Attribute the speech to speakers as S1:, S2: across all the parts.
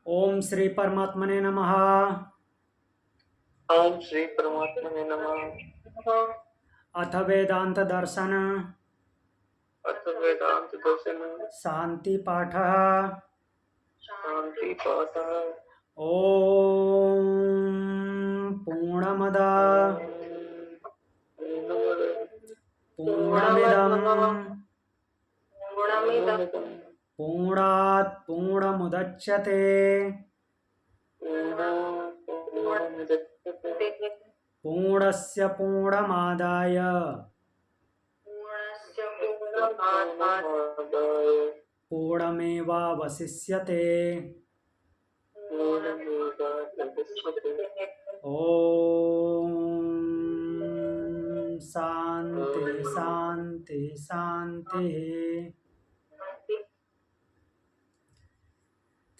S1: ओम श्री परमात्मने नमः।
S2: ओम श्री परमात्मने नमः।
S1: अथ वेदांत दर्शन
S2: अथ वेदांत दर्शन
S1: शांति पाठः।
S2: शांति पाठः।
S1: ओम पूर्णमद पूर्णमिदं पूर्णात् पूर्णमुदच्यते पूर्णस्य पूर्णमादाय पूर्णमेवावशिष्यते। ओम शांति शांति शांति।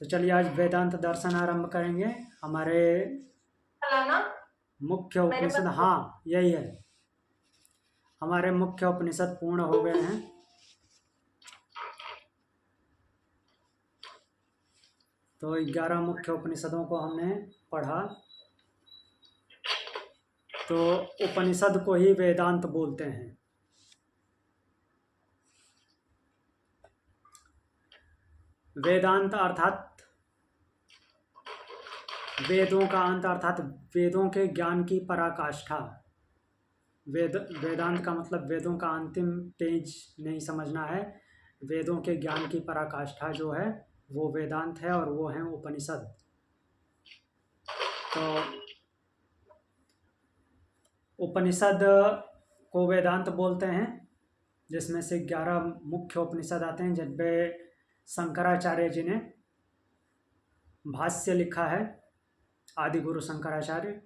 S1: तो चलिए आज वेदांत दर्शन आरंभ करेंगे। हमारे मुख्य उपनिषद, हाँ यही है, हमारे मुख्य उपनिषद पूर्ण हो गए हैं। तो 11 मुख्य उपनिषदों को हमने पढ़ा। तो उपनिषद को ही वेदांत बोलते हैं। वेदांत अर्थात वेदों का अंत, अर्थात वेदों के ज्ञान की पराकाष्ठा। वेदांत का मतलब वेदों का अंतिम पेज नहीं समझना है। वेदों के ज्ञान की पराकाष्ठा जो है वो वेदांत है, और वो है उपनिषद। तो उपनिषद को वेदांत बोलते हैं, जिसमें से 11 मुख्य उपनिषद आते हैं, जिनपे शंकराचार्य जी ने भाष्य लिखा है, आदि गुरु शंकराचार्य,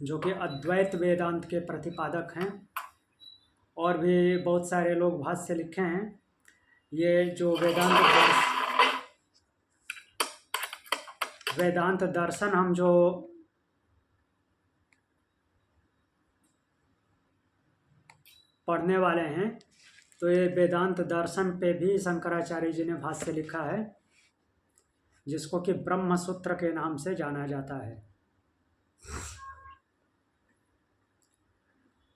S1: जो कि अद्वैत वेदांत के प्रतिपादक हैं। और भी बहुत सारे लोग भाष्य लिखे हैं। ये जो वेदांत दर्शन हम जो पढ़ने वाले हैं, तो ये वेदांत दर्शन पे भी शंकराचार्य जी ने भाष्य लिखा है, जिसको कि ब्रह्म सूत्र के नाम से जाना जाता है।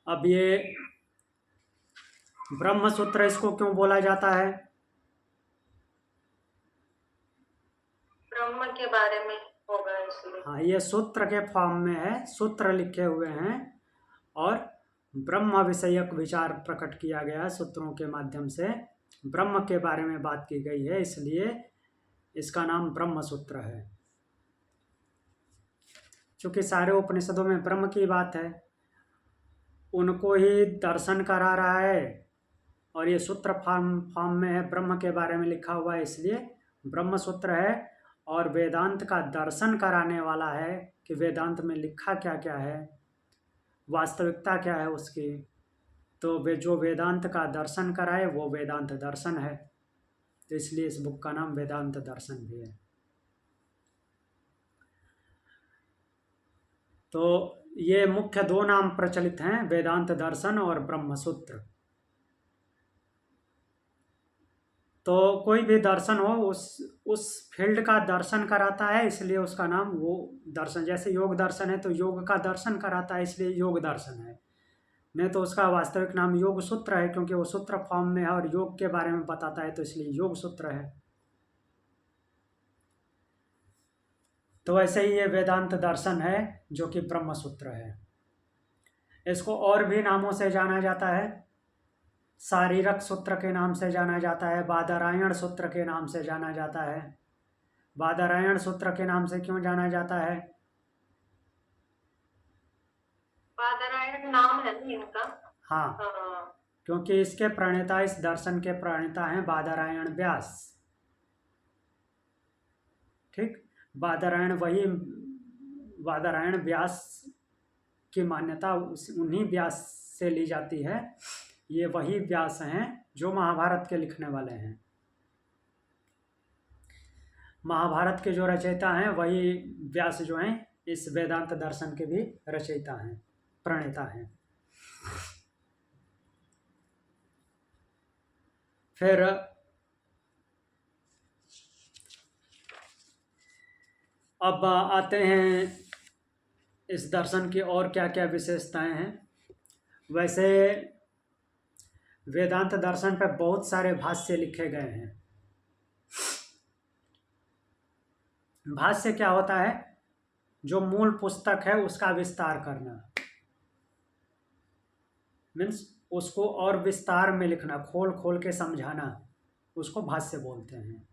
S1: अब ये ब्रह्म सूत्र इसको क्यों बोला जाता है?
S2: ब्रह्म के बारे में होगा इसलिए।
S1: हाँ, ये सूत्र के फॉर्म में है, सूत्र लिखे हुए हैं और ब्रह्म विषयक विचार प्रकट किया गया है। सूत्रों के माध्यम से ब्रह्म के बारे में बात की गई है, इसलिए इसका नाम ब्रह्म सूत्र है। क्योंकि सारे उपनिषदों में ब्रह्म की बात है, उनको ही दर्शन करा रहा है, और ये सूत्र फॉर्म में है, ब्रह्म के बारे में लिखा हुआ है, इसलिए ब्रह्म सूत्र है। और वेदांत का दर्शन कराने वाला है कि वेदांत में लिखा क्या क्या है, वास्तविकता क्या है उसकी। तो वे जो वेदांत का दर्शन कराए वो वेदांत दर्शन है। तो इसलिए इस बुक का नाम वेदांत दर्शन भी है। तो ये मुख्य 2 नाम प्रचलित हैं, वेदांत दर्शन और ब्रह्म सूत्र। तो कोई भी दर्शन हो, उस फील्ड का दर्शन कराता है, इसलिए उसका नाम वो दर्शन। जैसे योग दर्शन है तो योग का दर्शन कराता है, इसलिए योग दर्शन है। नहीं तो उसका वास्तविक नाम योग सूत्र है, क्योंकि वो सूत्र फॉर्म में है और योग के बारे में बताता है, तो इसलिए योग सूत्र है। तो वैसे ही ये वेदांत दर्शन है, जो कि ब्रह्म सूत्र है। इसको और भी नामों से जाना जाता है। शारीरक सूत्र के नाम से जाना जाता है, बादरायण सूत्र के नाम से जाना जाता है। बादरायण सूत्र के नाम से क्यों जाना जाता है?
S2: बादरायण नाम है ना इनका।
S1: हाँ, क्योंकि इसके प्रणेता, इस दर्शन के प्रणेता हैं बादरायण व्यास। ठीक, बादरायण व्यास की मान्यता उन्हीं व्यास से ली जाती है। ये वही व्यास हैं जो महाभारत के लिखने वाले हैं। महाभारत के जो रचयिता हैं वही व्यास जो हैं इस वेदांत दर्शन के भी रचयिता हैं, प्रणेता हैं। फिर अब आते हैं इस दर्शन की और क्या क्या विशेषताएं हैं। वैसे वेदांत दर्शन पर बहुत सारे भाष्य लिखे गए हैं। भाष्य क्या होता है? जो मूल पुस्तक है उसका विस्तार करना, मीन्स उसको और विस्तार में लिखना, खोल खोल के समझाना, उसको भाष्य बोलते हैं।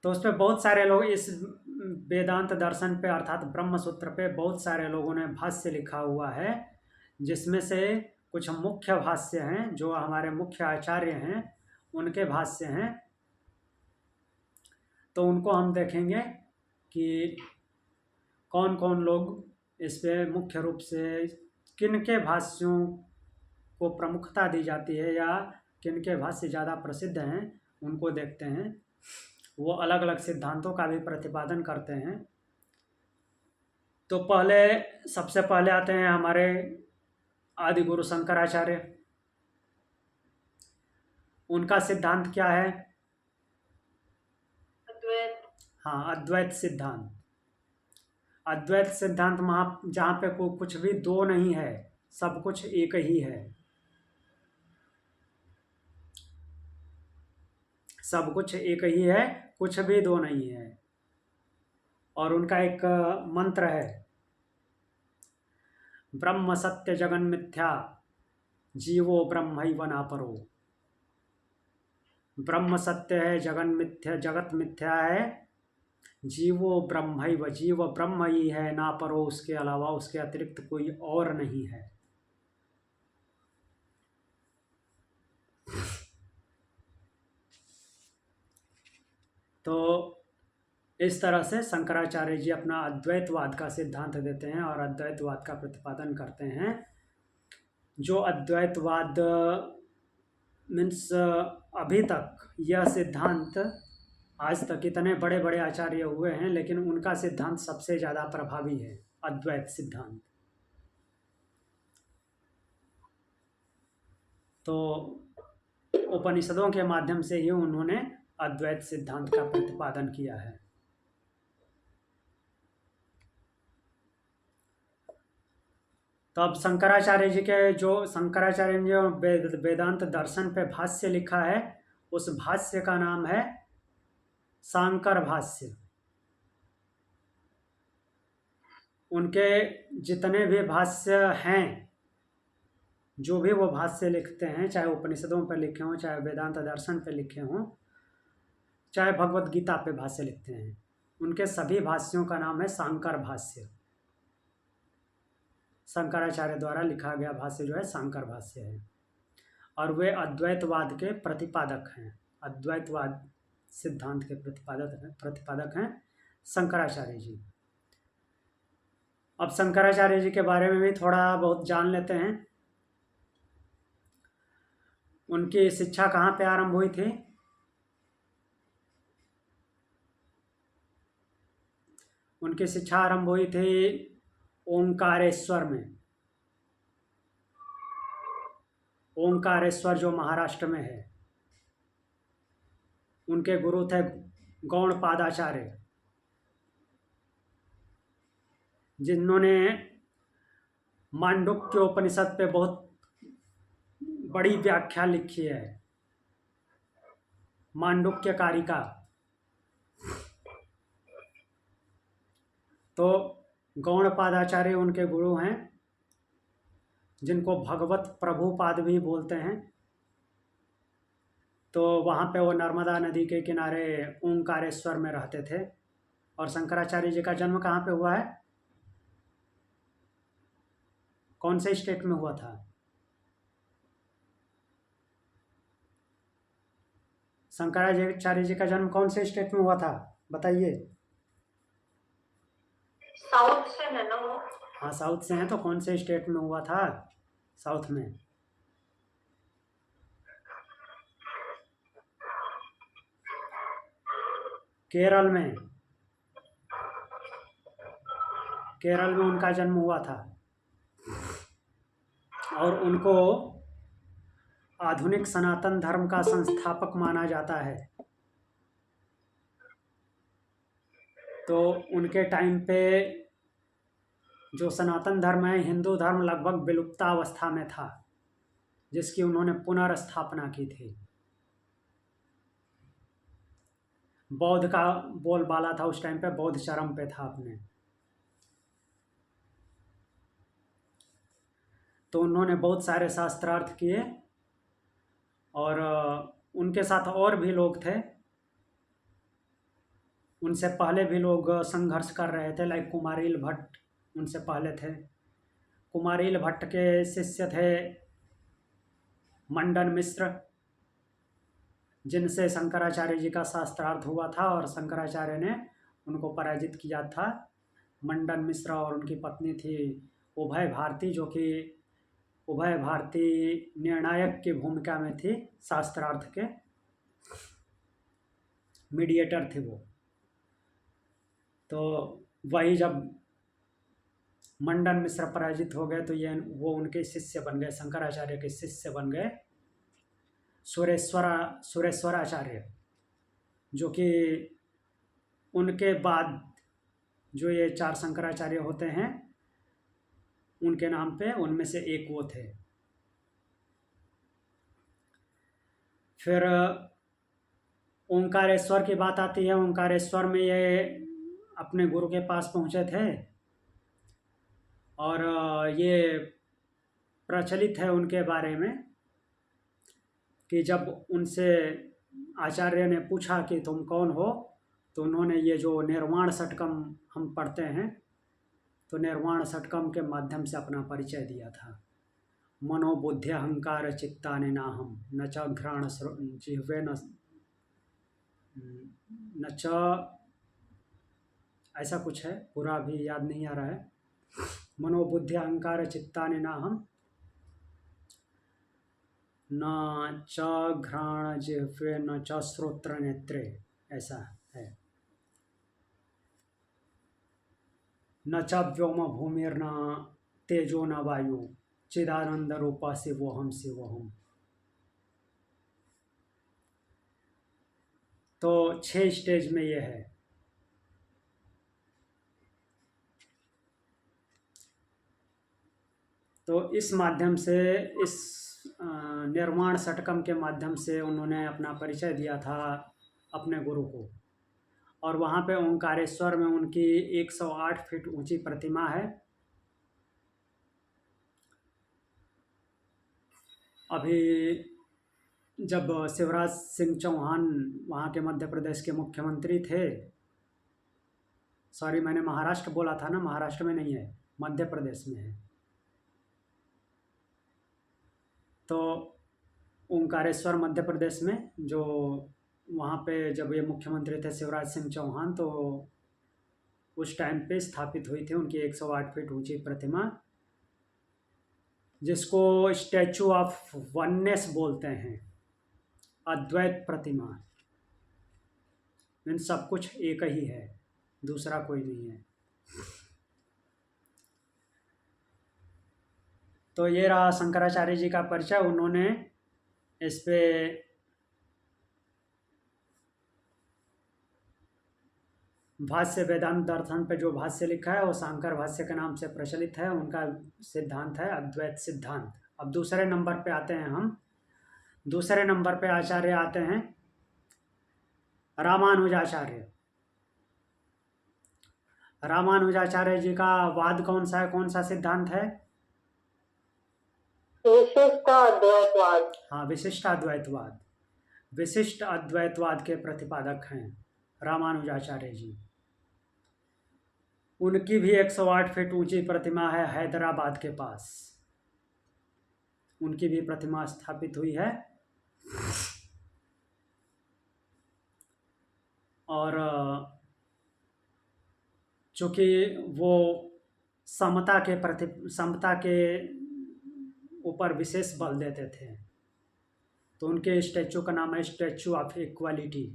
S1: तो उस पर बहुत सारे लोग इस वेदांत दर्शन पे अर्थात ब्रह्म सूत्र पे बहुत सारे लोगों ने भाष्य लिखा हुआ है, जिसमें से कुछ मुख्य भाष्य हैं जो हमारे मुख्य आचार्य हैं उनके भाष्य हैं। तो उनको हम देखेंगे कि कौन कौन लोग इस पे मुख्य रूप से किन के भाष्यों को प्रमुखता दी जाती है या किन के भाष्य ज़्यादा प्रसिद्ध हैं उनको देखते हैं। वो अलग अलग सिद्धांतों का भी प्रतिपादन करते हैं। तो सबसे पहले आते हैं हमारे आदि गुरु शंकराचार्य। उनका सिद्धांत क्या है?
S2: अद्वैत।
S1: हाँ, अद्वैत सिद्धांत। अद्वैत सिद्धांत जहाँ पे कुछ भी दो नहीं है, सब कुछ एक ही है। सब कुछ एक ही है, कुछ भी दो नहीं है। और उनका एक मंत्र है, ब्रह्म सत्य जगन मिथ्या जीवो ब्रह्मैव नापरो। ब्रह्म सत्य है, जगत मिथ्या है, जीवो ब्रह्मैव, जीव ब्रह्म ही है, ना परो, उसके अलावा उसके अतिरिक्त कोई और नहीं है। तो इस तरह से शंकराचार्य जी अपना अद्वैतवाद का सिद्धांत देते हैं और अद्वैतवाद का प्रतिपादन करते हैं। जो अद्वैतवाद मीन्स अभी तक यह सिद्धांत, आज तक इतने बड़े बड़े आचार्य हुए हैं लेकिन उनका सिद्धांत सबसे ज़्यादा प्रभावी है, अद्वैत सिद्धांत। तो उपनिषदों के माध्यम से ही उन्होंने अद्वैत सिद्धांत का प्रतिपादन किया है। तो अब शंकराचार्य जी वेदांत दर्शन पे भाष्य लिखा है, उस भाष्य का नाम है शांकर भाष्य। उनके जितने भी भाष्य हैं, जो भी वो भाष्य लिखते हैं, चाहे उपनिषदों पर लिखे हों, चाहे वेदांत दर्शन पर लिखे हों, चाहे भगवत गीता पे भाष्य लिखते हैं, उनके सभी भाष्यों का नाम है शांकर भाष्य। शंकराचार्य द्वारा लिखा गया भाष्य जो है शांकर भाष्य है। और वे अद्वैतवाद के प्रतिपादक हैं, अद्वैतवाद सिद्धांत के प्रतिपादक हैं शंकराचार्य जी। अब शंकराचार्य जी के बारे में भी थोड़ा बहुत जान लेते हैं। उनकी शिक्षा कहाँ पे आरंभ हुई थी? उनकी शिक्षा आरंभ हुई थी ओंकारेश्वर में। ओंकारेश्वर जो महाराष्ट्र में है। उनके गुरु थे गौड़पादाचार्य, जिन्होंने मांडुक्य उपनिषद पे बहुत बड़ी व्याख्या लिखी है, मांडुक्य कारिका। तो गौड़पादाचार्य उनके गुरु हैं, जिनको भगवत प्रभुपाद भी बोलते हैं। तो वहाँ पे वो नर्मदा नदी के किनारे ओंकारेश्वर में रहते थे। और शंकराचार्य जी का जन्म कहाँ पे हुआ है? कौन से स्टेट में हुआ था? शंकराचार्य जी का जन्म कौन से स्टेट में हुआ था, बताइए।
S2: साउथ से है ना वो?
S1: हाँ, साउथ से हैं, तो कौन से स्टेट में हुआ था साउथ में? केरल में। केरल में उनका जन्म हुआ था। और उनको आधुनिक सनातन धर्म का संस्थापक माना जाता है। तो उनके टाइम पे जो सनातन धर्म है, हिंदू धर्म लगभग विलुप्तावस्था में था, जिसकी उन्होंने पुनर्स्थापना की थी। बौद्ध का बोलबाला था उस टाइम पे, बौद्ध चरम पे था अपने। तो उन्होंने बहुत सारे शास्त्रार्थ किए और उनके साथ और भी लोग थे। उनसे पहले भी लोग संघर्ष कर रहे थे, लाइक कुमारिल भट्ट उनसे पहले थे। कुमारिल भट्ट के शिष्य थे मंडन मिश्र, जिनसे शंकराचार्य जी का शास्त्रार्थ हुआ था और शंकराचार्य ने उनको पराजित किया था। मंडन मिश्र और उनकी पत्नी थी उभय भारती, जो कि उभय भारती निर्णायक की भूमिका में थी, शास्त्रार्थ के मीडिएटर थे वो। तो वही जब मंडन मिश्र पराजित हो गए तो वो उनके शिष्य बन गए, शंकराचार्य के शिष्य बन गए सुरेश्वराचार्य, जो कि उनके बाद जो ये 4 शंकराचार्य होते हैं उनके नाम पे उनमें से एक वो थे। फिर ओंकारेश्वर की बात आती है। ओंकारेश्वर में ये अपने गुरु के पास पहुँचे थे और ये प्रचलित है उनके बारे में कि जब उनसे आचार्य ने पूछा कि तुम कौन हो, तो उन्होंने ये जो निर्वाण षटकम हम पढ़ते हैं, तो निर्वाण षटकम के माध्यम से अपना परिचय दिया था। मनोबुद्धि अहंकार चित्तानि नाहम न च घ्राण जिह्वे न च, ऐसा कुछ है, पूरा भी याद नहीं आ रहा है। मनोबुद्धि अहंकार चित्तानि नाहम न च घ्राण जिह्वे न च श्रोत्र नेत्रे, ऐसा है। न च व्योम भूमिर्न तेजो न वायु चिदानंद रूपा शिवोहम शिवोहम। तो 6 स्टेज में ये है। तो इस माध्यम से, इस निर्वाण षटकम के माध्यम से उन्होंने अपना परिचय दिया था अपने गुरु को। और वहाँ पे ओंकारेश्वर में उनकी 108 फीट ऊंची प्रतिमा है। अभी जब शिवराज सिंह चौहान वहाँ के मध्य प्रदेश के मुख्यमंत्री थे, सॉरी मैंने महाराष्ट्र बोला था ना, महाराष्ट्र में नहीं है, मध्य प्रदेश में है। तो ओंकारेश्वर मध्य प्रदेश में, जो वहाँ पे जब ये मुख्यमंत्री थे शिवराज सिंह चौहान, तो उस टाइम पे स्थापित हुई थी उनकी 108 फीट ऊंची प्रतिमा, जिसको स्टैचू ऑफ वननेस बोलते हैं, अद्वैत प्रतिमा। इन सब कुछ एक ही है, दूसरा कोई नहीं है। तो ये रहा शंकराचार्य जी का परिचय। उन्होंने इस पे भाष्य, वेदांत दर्शन पे जो भाष्य लिखा है वो शांकर भाष्य के नाम से प्रचलित है। उनका सिद्धांत है अद्वैत सिद्धांत। अब दूसरे नंबर पे आते हैं हम। दूसरे नंबर पे आचार्य आते हैं रामानुजाचार्य। रामानुजाचार्य जी का वाद कौन सा है, कौन सा सिद्धांत है?
S2: विशिष्टाद्वैतवाद।
S1: हाँ, विशिष्टाद्वैतवाद। विशिष्ट अद्वैतवाद के प्रतिपादक हैं रामानुजाचार्य जी। उनकी भी 108 फीट ऊंची प्रतिमा है हैदराबाद के पास। उनकी भी प्रतिमा स्थापित हुई है। और चूँकि वो समता के ऊपर विशेष बल देते थे, तो उनके स्टैचू का नाम है स्टैचू ऑफ इक्वालिटी।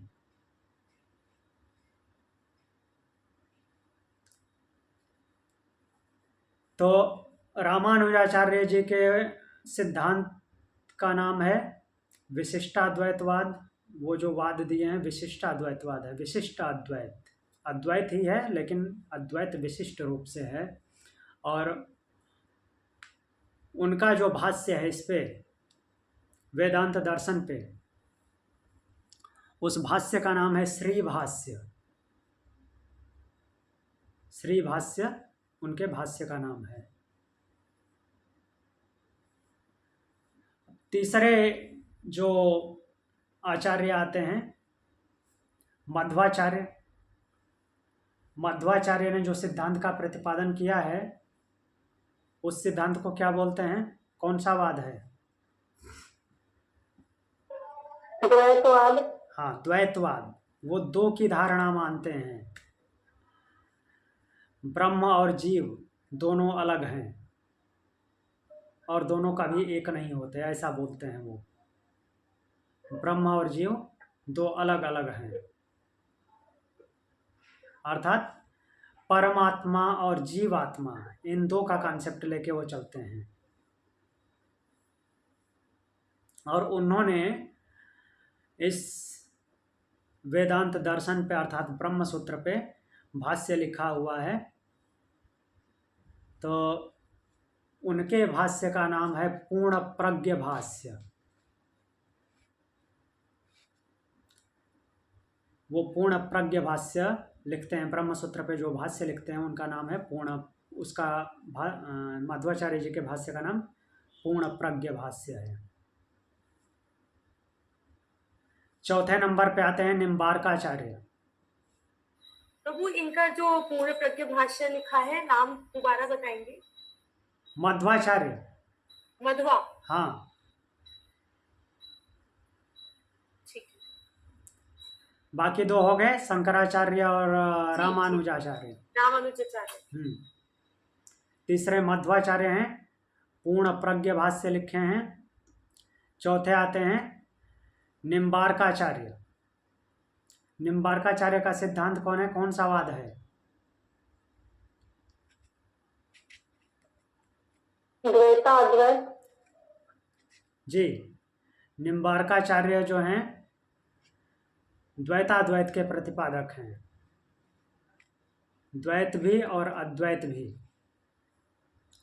S1: तो रामानुजाचार्य जी के सिद्धांत का नाम है विशिष्टाद्वैतवाद। वो जो वाद दिए हैं विशिष्टाद्वैतवाद है, विशिष्ट अद्वैत। अद्वैत ही है, लेकिन अद्वैत विशिष्ट रूप से है। और उनका जो भाष्य है इस पे, वेदांत दर्शन पे, उस भाष्य का नाम है श्री भाष्य। श्री भाष्य उनके भाष्य का नाम है। तीसरे जो आचार्य आते हैं, मध्वाचार्य। मध्वाचार्य ने जो सिद्धांत का प्रतिपादन किया है, उस सिद्धांत को क्या बोलते हैं? कौन सा वाद है?
S2: द्वैतवाद।
S1: हाँ, द्वैतवाद। वो दो की धारणा मानते हैं, ब्रह्म और जीव दोनों अलग हैं और दोनों कभी एक नहीं होते, ऐसा बोलते हैं वो। ब्रह्म और जीव दो अलग अलग हैं, अर्थात परमात्मा और जीवात्मा, इन दो का कॉन्सेप्ट लेके वो चलते हैं। और उन्होंने इस वेदांत दर्शन पे अर्थात ब्रह्म सूत्र पे भाष्य लिखा हुआ है। तो उनके भाष्य का नाम है पूर्ण प्रज्ञ भाष्य। वो पूर्ण प्रज्ञ भाष्य लिखते हैं, ब्रह्म सूत्र पे जो भाष्य लिखते हैं उनका नाम है पूर्ण, उसका मध्वाचार्य जी के भाष्य का नाम पूर्ण प्रज्ञ भाष्य है। चौथे नंबर पे आते हैं निम्बार्काचार्य।
S3: प्रभु, इनका जो पूर्ण प्रज्ञ भाष्य लिखा है, नाम दोबारा बताएंगे?
S1: मध्वाचार्य।
S3: मध्वा।
S1: हाँ,
S3: ठीक है।
S1: बाकी दो हो गए, शंकराचार्य और रामानुजाचार्य।
S3: रामानुजाचार्य।
S1: तीसरे मध्वाचार्य हैं, पूर्ण प्रज्ञ भाष्य लिखे हैं। चौथे आते हैं निम्बार्काचार्य। निम्बार्काचार्य का सिद्धांत कौन है, कौन सा वाद है?
S2: द्वैताद्वैत।
S1: जी, निम्बार्काचार्य जो हैं द्वैताद्वैत के प्रतिपादक हैं। द्वैत भी और अद्वैत भी,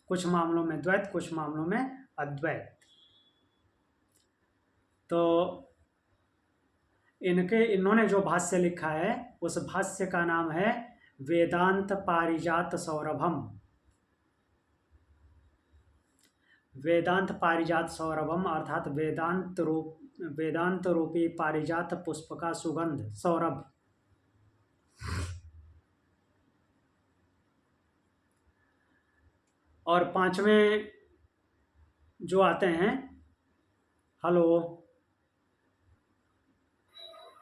S1: कुछ मामलों में द्वैत, कुछ मामलों में अद्वैत। तो इन्होंने जो भाष्य लिखा है, उस भाष्य का नाम है वेदांत पारिजात सौरभम। वेदांत पारिजात सौरभम अर्थात वेदांत रूपी पारिजात पुष्प का सुगंध, सौरभ। और पांचवें जो आते हैं, हेलो,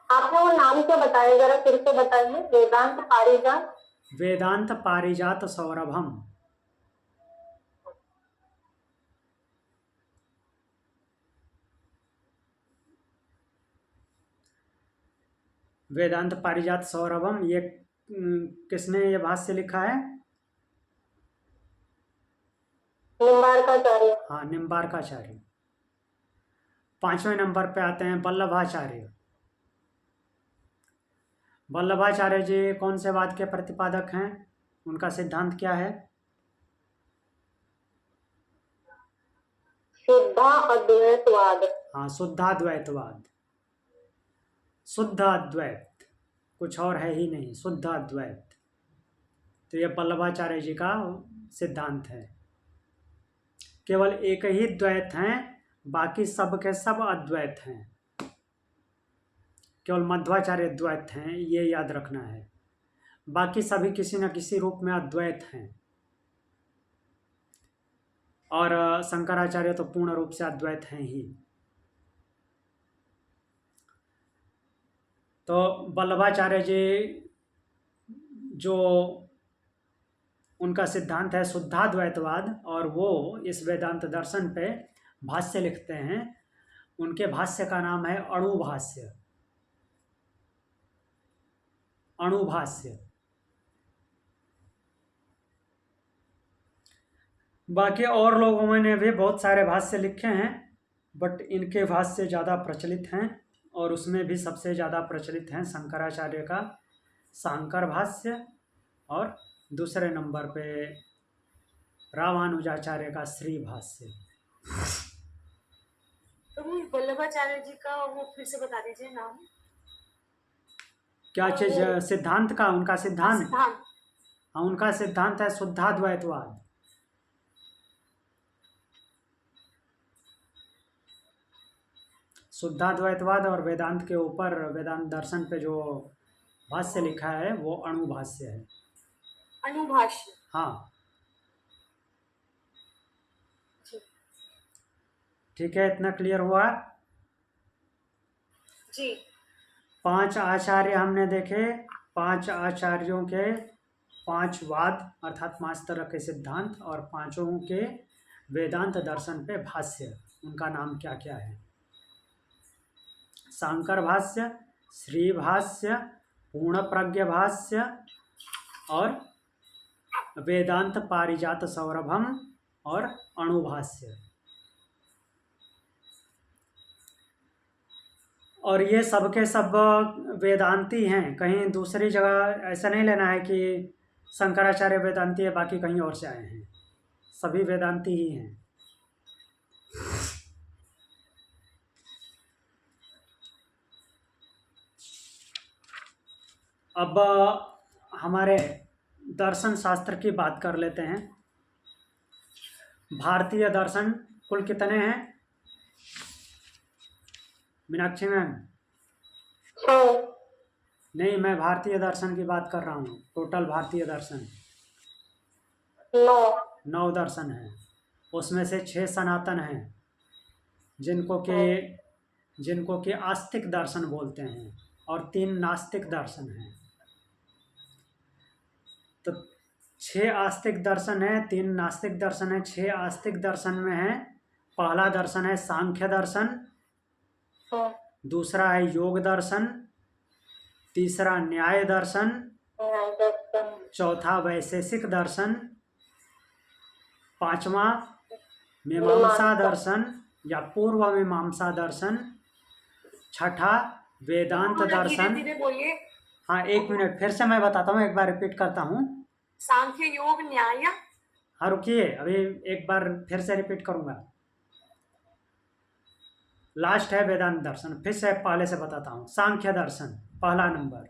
S2: आपने वो नाम क्या बताया, जरा फिर से बताइए। वेदांत पारिजात।
S1: वेदांत पारिजात सौरभम। वेदांत पारिजात सौरभम, ये किसने ये भाष्य लिखा है?
S2: निम्बार्काचार्य।
S1: हाँ, निम्बार्काचार्य। पांचवें नंबर पे आते हैं वल्लभाचार्य। वल्लभाचार्य जी कौन से वाद के प्रतिपादक हैं? उनका सिद्धांत क्या है?
S2: शुद्धा अद्वैतवाद।
S1: हाँ, शुद्धाद्वैतवाद। शुद्ध अद्वैत, कुछ और है ही नहीं, शुद्ध अद्वैत। तो ये वल्लभाचार्य जी का सिद्धांत है। केवल एक ही द्वैत हैं, बाकी सब के सब अद्वैत हैं। केवल मध्वाचार्य द्वैत हैं, ये याद रखना है। बाकी सभी किसी न किसी रूप में अद्वैत हैं। और शंकराचार्य तो पूर्ण रूप से अद्वैत हैं ही। तो वल्लभाचार्य जी जो उनका सिद्धांत है शुद्धाद्वैतवाद, और वो इस वेदांत दर्शन पे भाष्य लिखते हैं। उनके भाष्य का नाम है अणुभाष्य। अणुभाष्य। बाकी और लोगों ने भी बहुत सारे भाष्य लिखे हैं, बट इनके भाष्य ज़्यादा प्रचलित हैं, और उसमें भी सबसे ज़्यादा प्रचलित हैं शंकराचार्य का शांकर भाष्य और दूसरे नंबर पे रामानुजाचार्य का श्री भाष्य।
S3: प्रभु वल्लभाचार्य जी का वो फिर से बता दीजिए नाम।
S1: क्या चीज? सिद्धांत का, उनका सिद्धांत।
S3: सिद्धांत।
S1: हाँ, उनका सिद्धांत है शुद्धाद्वैतवाद। शुद्धाद्वैतवाद और वेदांत के ऊपर, वेदांत दर्शन पे जो भाष्य लिखा है वो अणुभाष्य है।
S3: अणुभाष्य।
S1: हाँ,
S3: जी
S1: ठीक है, इतना क्लियर हुआ।
S3: जी।
S1: 5 आचार्य हमने देखे, 5 आचार्यों के 5 वाद अर्थात 5 तरह के सिद्धांत और 5 के वेदांत दर्शन पे भाष्य, उनका नाम क्या क्या है? शांकर भाष्य, श्री भाष्य, पूर्ण प्रज्ञ भाष्य और वेदांत पारिजात सौरभम और अणुभाष्य। और ये सब के सब वेदांती हैं, कहीं दूसरी जगह ऐसा नहीं लेना है कि शंकराचार्य वेदांती है बाकी कहीं और से आए हैं, सभी वेदांती ही हैं। अब हमारे दर्शन शास्त्र की बात कर लेते हैं। भारतीय दर्शन कुल कितने हैं मीनाक्षी मैम?
S2: 6।
S1: नहीं, मैं भारतीय दर्शन की बात कर रहा हूँ। टोटल भारतीय दर्शन
S2: 9।
S1: 9 दर्शन हैं, उसमें से 6 सनातन हैं जिनको कि आस्तिक दर्शन बोलते हैं, और 3 नास्तिक दर्शन हैं। तो 6 आस्तिक दर्शन है, 3 नास्तिक दर्शन है। 6 आस्तिक दर्शन में है, पहला दर्शन है सांख्य दर्शन, दूसरा है योग दर्शन, तीसरा न्याय दर्शन, चौथा वैशेषिक दर्शन, पांचवा मीमांसा दर्शन या पूर्व मीमांसा दर्शन, छठा वेदांत दर्शन।
S3: धीरे बोलिए।
S1: हाँ, 1 मिनट, फिर से मैं बताता हूँ, एक बार रिपीट करता हूँ।
S3: सांख्य, योग, न्याय।
S1: हाँ रुकिए, अभी एक बार फिर से रिपीट करूंगा। लास्ट है वेदांत दर्शन, फिर से पहले से बताता हूँ। सांख्य दर्शन पहला नंबर।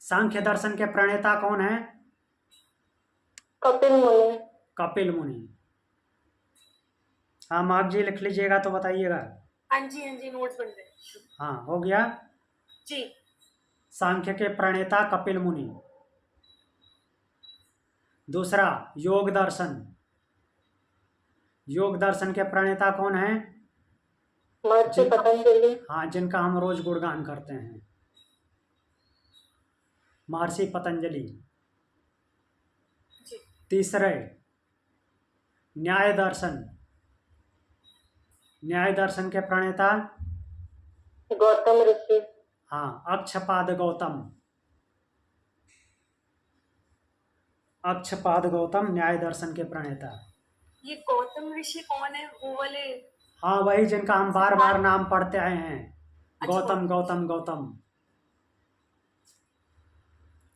S1: सांख्य दर्शन के प्रणेता कौन है?
S2: कपिल मुनि।
S1: कपिल मुनि। हाँ, मार्क जी लिख लीजिएगा तो बताइएगा।
S3: हाँ जी, नोट्स बन रहे।
S1: हाँ, हो गया
S3: जी।
S1: सांख्य के प्रणेता कपिल मुनि। दूसरा योग दर्शन। योग दर्शन के प्रणेता कौन है?
S2: महर्षि पतंजलि।
S1: हाँ, जिनका हम रोज गुणगान करते हैं, महर्षि पतंजलि। तीसरे न्याय दर्शन। न्याय दर्शन के प्रणेता
S2: गौतम ऋषि।
S1: हाँ, अक्षपाद गौतम। अक्षपाद गौतम न्याय दर्शन के प्रणेता।
S3: ये गौतम ऋषि कौन है? वो वाले?
S1: हाँ, वही जिनका हम बार बार नाम पढ़ते आए हैं।
S3: अच्छा,
S1: गौतम गौतम गौतम।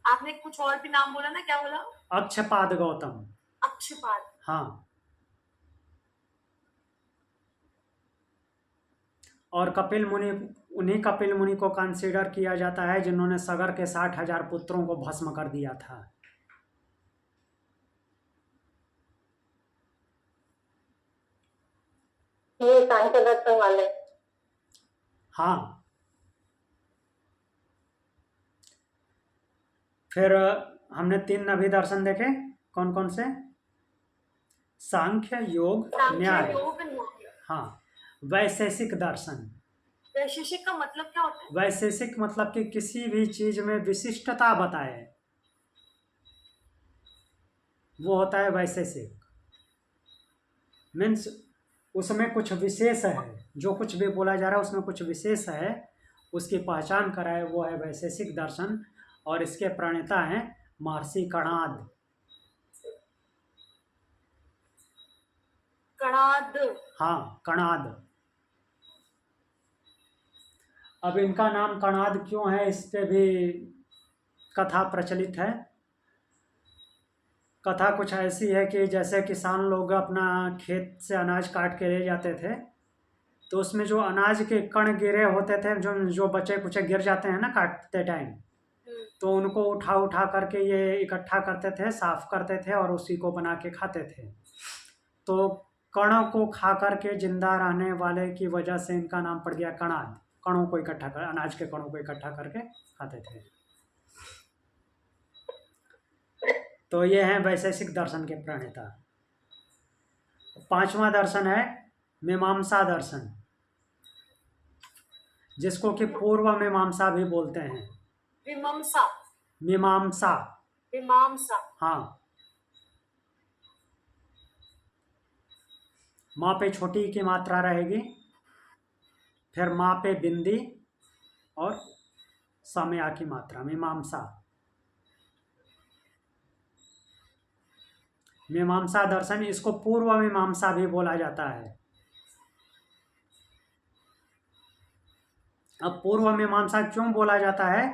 S3: आपने कुछ और भी नाम बोला ना, क्या बोला?
S1: अक्षपाद गौतम।
S3: अक्षपाद।
S1: हाँ, और कपिल मुनि, उन्हीं कपिल मुनि को कंसीडर किया जाता है जिन्होंने सगर के 60,000 पुत्रों को भस्म कर दिया था।
S2: ये सांख्य दर्शन वाले।
S1: हाँ, फिर हमने 3 नभी दर्शन देखे, कौन कौन से? सांख्य, योग, न्याय। हाँ, वैशेषिक दर्शन।
S3: वैशेषिक का मतलब क्या होता है?
S1: वैशेषिक मतलब कि किसी भी चीज में विशिष्टता बताए, वो होता है वैशेषिक। मीन्स उसमें कुछ विशेष है, जो कुछ भी बोला जा रहा है उसमें कुछ विशेष है, उसकी पहचान कराए, वो है वैशेषिक दर्शन। और इसके प्रणेता हैं महर्षि कणाद।
S3: कणाद।
S1: हाँ, कणाद। अब इनका नाम कणाद क्यों है, इस पे भी कथा प्रचलित है। कथा कुछ ऐसी है कि जैसे किसान लोग अपना खेत से अनाज काट के ले जाते थे, तो उसमें जो अनाज के कण गिरे होते थे, जो जो बचे कुचे गिर जाते हैं ना काटते टाइम, तो उनको उठा उठा करके ये इकट्ठा करते थे, साफ करते थे और उसी को बना के खाते थे। तो कणों को खा करके जिंदा रहने वाले की वजह से इनका नाम पड़ गया कणाद। कणों को इकट्ठा कर, अनाज के कणों को इकट्ठा करके खाते थे। तो ये हैं वैशेषिक दर्शन के प्रणेता। पांचवा दर्शन है मीमांसा दर्शन, जिसको कि पूर्व मीमांसा भी बोलते हैं।
S3: मीमांसा।
S1: मीमांसा।
S3: मीमांसा।
S1: हाँ, माँ पे छोटी की मात्रा रहेगी, फिर माँ पे बिंदी और समया की मात्रा, मीमांसा। मीमांसा दर्शन, इसको पूर्व मीमांसा भी बोला जाता है। अब पूर्व मीमांसा क्यों बोला जाता है?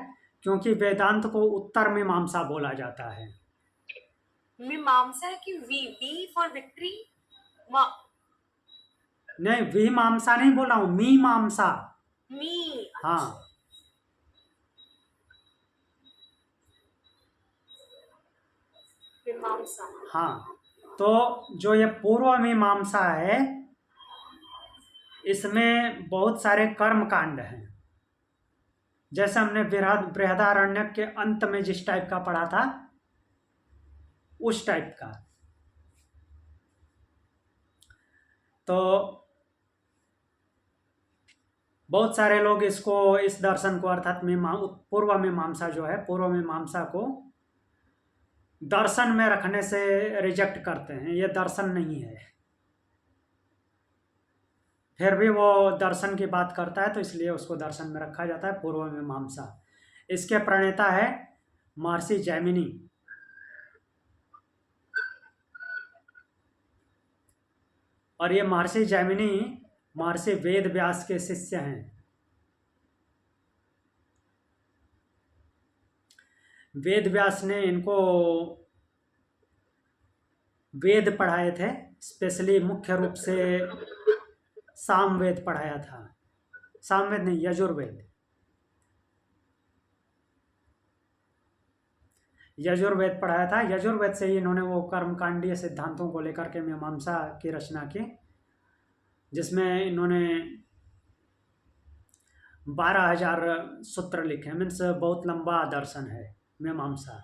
S1: क्योंकि वेदांत को उत्तर मीमांसा बोला जाता है।
S3: मीमांसा है कि वी फॉर विक्ट्री।
S1: नहीं, विमांसा नहीं बोल रहा हूँ, मीमांसा।
S3: मी।
S1: हाँ,
S3: मीमांसा।
S1: हाँ। तो जो ये पूर्व मीमांसा है, इसमें बहुत सारे कर्म कांड हैं। जैसे हमने बृहदारण्यक के अंत में जिस टाइप का पढ़ा था, उस टाइप का। तो बहुत सारे लोग इसको, इस दर्शन को अर्थात पूर्व मीमांसा जो है, पूर्व मीमांसा को दर्शन में रखने से रिजेक्ट करते हैं, ये दर्शन नहीं है। फिर भी वो दर्शन की बात करता है, तो इसलिए उसको दर्शन में रखा जाता है, पूर्व मीमांसा। इसके प्रणेता है महर्षि जैमिनी। और ये महर्षि जैमिनी महर्षि वेद व्यास के शिष्य हैं। वेद व्यास ने इनको वेद पढ़ाए थे, स्पेशली मुख्य रूप से सामवेद पढ़ाया था। सामवेद नहीं, यजुर्वेद। यजुर्वेद पढ़ाया था। यजुर्वेद से ही इन्होंने वो कर्मकांडीय सिद्धांतों को लेकर के मीमांसा की रचना की, जिसमें इन्होंने 12,000 सूत्र लिखे। मीन्स बहुत लंबा दर्शन है मीमांसा।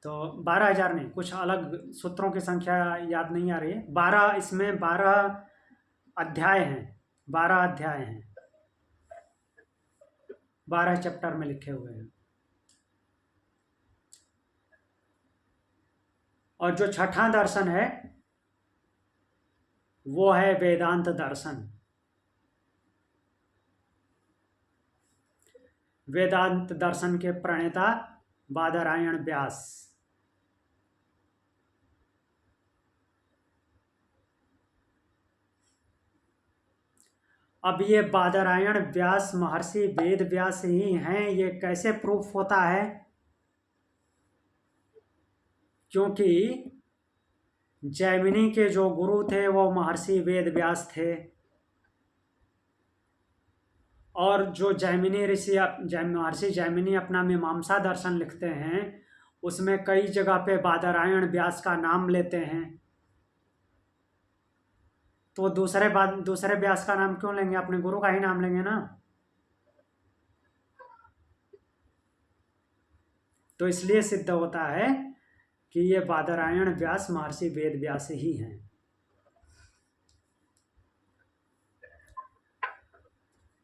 S1: तो 12,000 नहीं, कुछ अलग सूत्रों की संख्या याद नहीं आ रही है। 12, इसमें 12 अध्याय हैं। 12 अध्याय हैं, 12 चैप्टर में लिखे हुए हैं। और जो छठा दर्शन है वो है वेदांत दर्शन। वेदांत दर्शन के प्रणेता बादरायण व्यास। अब ये बादरायण व्यास महर्षि वेद व्यास ही हैं, ये कैसे प्रूफ होता है? क्योंकि जैमिनी के जो गुरु थे वो महर्षि वेद व्यास थे, और जो जैमिनी ऋषि महर्षि जैमिनी अपना मीमांसा दर्शन लिखते हैं, उसमें कई जगह पे बादरायण व्यास का नाम लेते हैं। तो दूसरे व्यास का नाम क्यों लेंगे? अपने गुरु का ही नाम लेंगे ना। तो इसलिए सिद्ध होता है कि ये बादरायण व्यास महर्षि वेद व्यास ही हैं।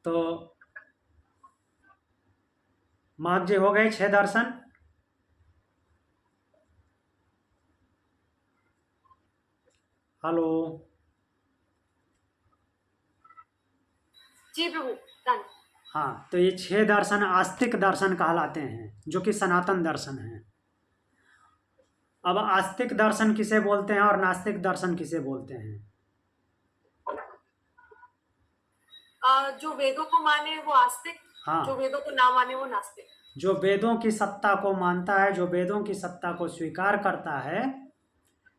S1: तो मार्ग जी हो गए 6 दर्शन। हेलो
S3: जी प्रभु, डन।
S1: हाँ, तो ये 6 दर्शन आस्तिक दर्शन कहलाते हैं, जो कि सनातन दर्शन हैं। अब आस्तिक दर्शन किसे बोलते हैं और नास्तिक दर्शन किसे बोलते हैं?
S3: जो वेदों को माने वो आस्तिक,
S1: हाँ,
S3: जो वेदों को ना माने वो नास्तिक।
S1: जो वेदों की सत्ता को मानता है, जो वेदों की सत्ता को स्वीकार करता है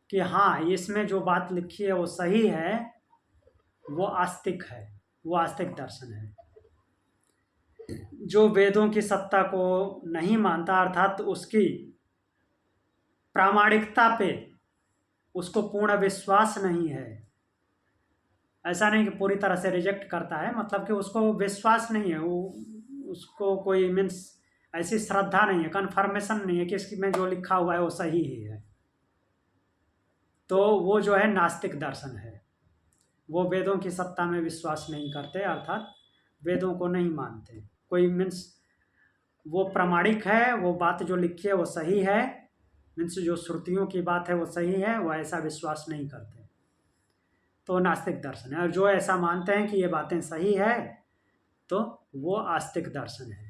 S1: कि हाँ इसमें जो बात लिखी है वो सही है, वो आस्तिक है, वो आस्तिक दर्शन है। जो वेदों की सत्ता को नहीं मानता, अर्थात उसकी प्रामाणिकता पे उसको पूर्ण विश्वास नहीं है, ऐसा नहीं कि पूरी तरह से रिजेक्ट करता है, मतलब कि उसको विश्वास नहीं है, वो उसको कोई मीन्स ऐसी श्रद्धा नहीं है, कन्फर्मेशन नहीं है कि इसमें जो लिखा हुआ है वो सही ही है, तो वो जो है नास्तिक दर्शन है। वो वेदों की सत्ता में विश्वास नहीं करते, अर्थात वेदों को नहीं मानते, कोई मीन्स वो प्रामाणिक है, वो बात जो लिखी है वो सही है, मीन्स जो श्रुतियों की बात है वो सही है, वो ऐसा विश्वास नहीं करते, तो नास्तिक दर्शन है। और जो ऐसा मानते हैं कि ये बातें सही है, तो वो आस्तिक दर्शन है।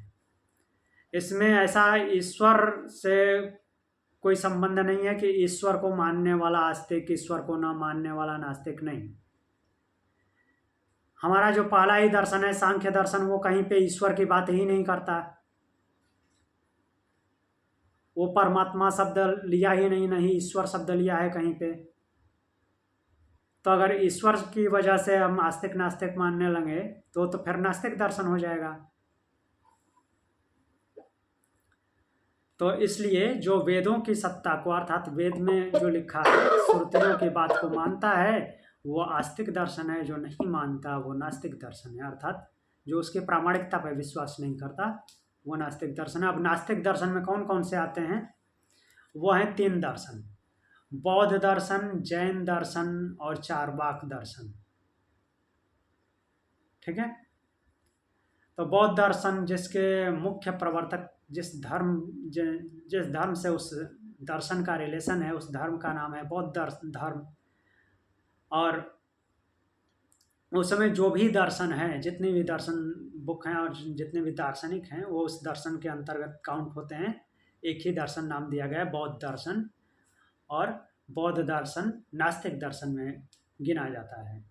S1: इसमें ऐसा ईश्वर से कोई संबंध नहीं है कि ईश्वर को मानने वाला आस्तिक, ईश्वर को ना मानने वाला नास्तिक, नहीं। हमारा जो पहला ही दर्शन है सांख्य दर्शन, वो कहीं पे ईश्वर की बात ही नहीं करता, वो परमात्मा शब्द लिया ही नहीं, नहीं ईश्वर शब्द लिया है कहीं पे। तो अगर ईश्वर की वजह से हम आस्तिक नास्तिक मानने लगे तो फिर नास्तिक दर्शन हो जाएगा। तो इसलिए जो वेदों की सत्ता को, अर्थात वेद में जो लिखा है श्रुतियों की बात को मानता है, वो आस्तिक दर्शन है। जो नहीं मानता वो नास्तिक दर्शन है, अर्थात जो उसकी प्रामाणिकता पर विश्वास नहीं करता वो नास्तिक दर्शन है। अब नास्तिक दर्शन में कौन कौन से आते हैं? वो हैं 3 दर्शन, बौद्ध दर्शन, जैन दर्शन और चार्वाक दर्शन। ठीक है। तो बौद्ध दर्शन जिसके मुख्य प्रवर्तक जिस धर्म से उस दर्शन का रिलेशन है, उस धर्म का नाम है बौद्ध धर्म। और उस समय जो भी दर्शन है, जितनी भी दर्शन बुक हैं और जितने भी दार्शनिक हैं, वो उस दर्शन के अंतर्गत काउंट होते हैं। एक ही दर्शन नाम दिया गया है बौद्ध दर्शन, और बौद्ध दर्शन नास्तिक दर्शन में गिना जाता है।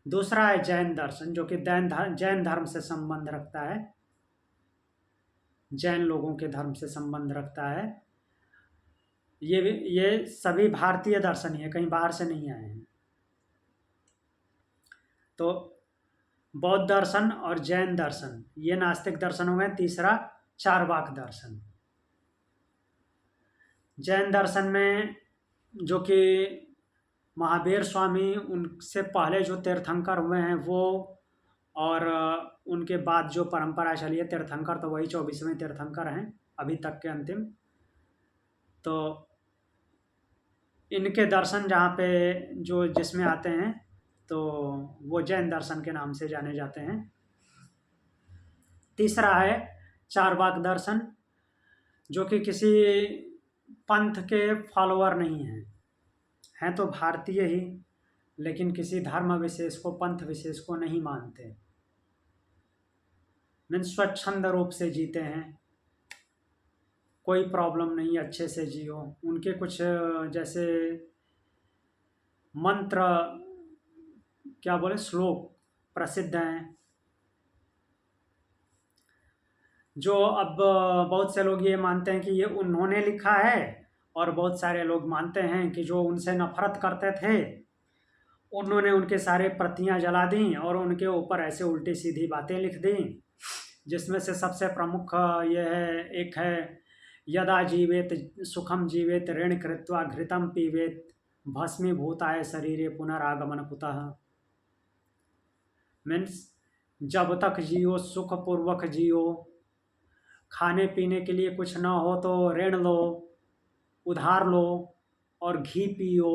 S1: दूसरा है जैन दर्शन, जो कि जैन धर्म से संबंध रखता है, जैन लोगों के धर्म से संबंध रखता है। ये सभी भारतीय दर्शन ही है, कहीं बाहर से नहीं आए हैं। तो बौद्ध दर्शन और जैन दर्शन ये नास्तिक दर्शन हो गए। तीसरा चार्वाक दर्शन। जैन दर्शन में जो कि महावीर स्वामी, उनसे पहले जो तीर्थंकर हुए हैं वो, और उनके बाद जो परंपरा चली है तीर्थंकर, तो वही 24वें तीर्थंकर हैं अभी तक के अंतिम। तो इनके दर्शन जहाँ पे जो जिसमें आते हैं, तो वो जैन दर्शन के नाम से जाने जाते हैं। तीसरा है चार्वाक दर्शन, जो कि किसी पंथ के फॉलोअर नहीं हैं तो भारतीय ही, लेकिन किसी धर्म विशेष को, पंथ विशेष को नहीं मानते, मीन्स स्वच्छंद रूप से जीते हैं, कोई प्रॉब्लम नहीं, अच्छे से जियो। उनके कुछ जैसे मंत्र, क्या बोले, श्लोक प्रसिद्ध हैं, जो अब बहुत से लोग ये मानते हैं कि ये उन्होंने लिखा है, और बहुत सारे लोग मानते हैं कि जो उनसे नफरत करते थे उन्होंने उनके सारे प्रतियां जला दी और उनके ऊपर ऐसे उल्टी सीधी बातें लिख दी, जिसमें से सबसे प्रमुख ये है, एक है यदा जीवेत सुखम जीवेत ऋण कृत्वा घृतम पीवेत भस्मीभूताय शरीरे पुनरागमन कुतः। मीन्स जब तक जियो सुखपूर्वक जियो, खाने पीने के लिए कुछ ना हो तो ऋण लो, उधार लो और घी पियो,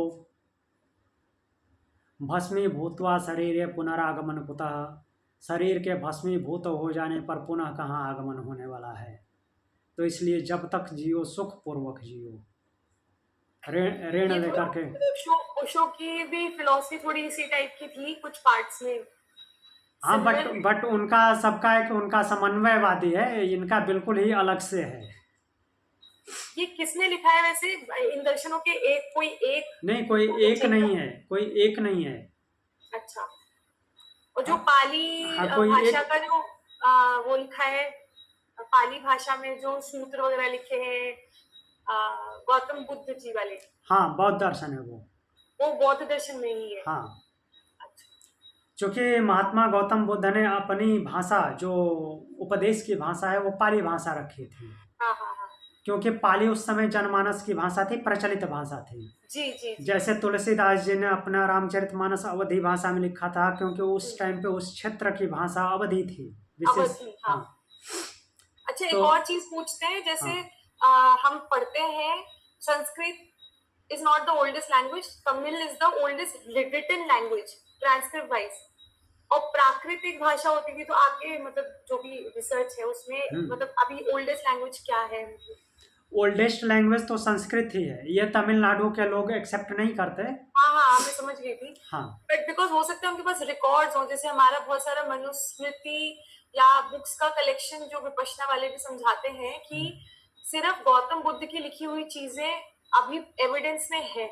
S1: भस्मीभूत्वा शरीरे पुनरागमन कुतः, शरीर के भस्मीभूत हो जाने पर पुनः कहाँ आगमन होने वाला है। तो इसलिए जब तक जियो सुखपूर्वक जियो, ऋण लेकर के।
S3: ओशो की भी फिलॉसफी थोड़ी इसी टाइप की थी कुछ पार्ट्स में।
S1: हाँ, बट उनका सबका एक उनका समन्वयवादी है, इनका बिल्कुल ही अलग से है।
S3: ये किसने लिखा है वैसे इन दर्शनों के? कोई एक?
S1: नहीं, कोई एक नहीं है, कोई एक नहीं है।
S3: अच्छा। और जो
S1: हाँ,
S3: पाली
S1: हाँ, कोई
S3: भाषा
S1: एक
S3: का जो वो लिखा है, पाली भाषा में जो सूत्र वगैरह लिखे हैं गौतम बुद्ध जी वाले,
S1: हाँ, बौद्ध दर्शन है
S3: वो बौद्ध दर्शन में ही है।
S1: हाँ,
S3: अच्छा।
S1: क्योंकि महात्मा गौतम बुद्ध ने अपनी भाषा जो उपदेश की भाषा है वो पाली भाषा रखी थी,
S3: हाँ हाँ हाँ।
S1: क्योंकि पाली उस समय जनमानस की भाषा थी, प्रचलित भाषा थी।
S3: जी जी जी।
S1: जैसे तुलसीदास जी ने अपना रामचरितमानस अवधी भाषा में लिखा था, क्योंकि उस टाइम पे उस क्षेत्र की भाषा अवधी थी विशेष।
S3: अवधि, हाँ।
S1: हाँ,
S3: अच्छा, एक
S1: तो
S3: और चीज पूछते हैं, जैसे
S1: हाँ,
S3: हम पढ़ते हैं Sanskrit is not the oldest language, Tamil is the oldest written language, transcript wise. और प्राकृतिक भाषा होती थी, तो आपके मतलब जो भी रिसर्च है उसमें मतलब अभी ओल्डेस्ट लैंग्वेज क्या है?
S1: ओल्डेस्ट लैंग्वेज तो संस्कृत ही है, ये तमिलनाडु के लोग एक्सेप्ट नहीं करते।
S3: हाँ हाँ, मैं समझ गई थी।
S1: हाँ,
S3: बट बिकॉज हो सकता है उनके पास रिकॉर्ड्स हो, जैसे हमारा बहुत सारा मनुस्मृति या बुक्स का कलेक्शन जो विपश्यना वाले भी समझाते हैं कि सिर्फ गौतम बुद्ध की लिखी हुई चीजें अभी एविडेंस में है,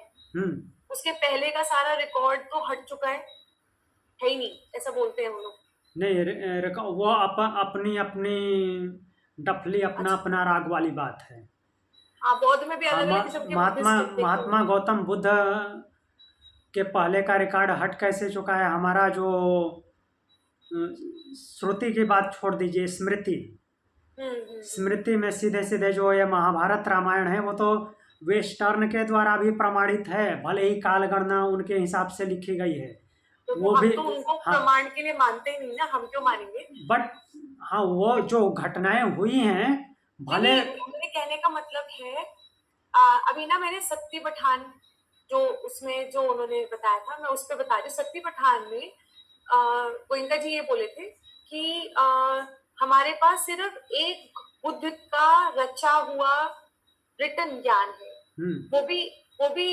S3: उसके पहले का सारा रिकॉर्ड तो हट चुका है ही नहीं, ऐसा बोलते हैं वो लोग।
S1: नहीं, वो अपनी अपनी डफली अपना
S3: अच्छा।
S1: अपना राग वाली बात है।
S3: हाँ, बौद्ध में भी
S1: हाँ,
S3: अलग अलग किस्म के
S1: महात्मा
S3: बुद्धिस्ट
S1: महात्मा गौतम बुद्ध के पहले का रिकॉर्ड हट कैसे चुका है? हमारा जो श्रुति की बात छोड़ दीजिए, स्मृति स्मृति में सीधे सीधे जो ये महाभारत रामायण है वो तो वेस्टर्न के द्वारा भी प्रमाणित है, भले ही कालगणना उनके हिसाब से लिखी गई है,
S3: तो
S1: वो
S3: हम
S1: भी।
S3: तो उनको
S1: हाँ,
S3: प्रमाण के लिए मानते ही नहीं ना, हम क्यों मानेंगे?
S1: बट हाँ, वो जो घटनाएं हुई हैं भले।
S3: मेरे कहने का मतलब है अभी ना मैंने सत्ती पठान जो उसमें जो उन्होंने बताया था, मैं उस पर बता रही हूँ। सत्ती पठान में गोयनका जी ये बोले थे कि हमारे पास सिर्फ एक बुद्ध का रचा हुआ रिटन ज्ञान है, वो भी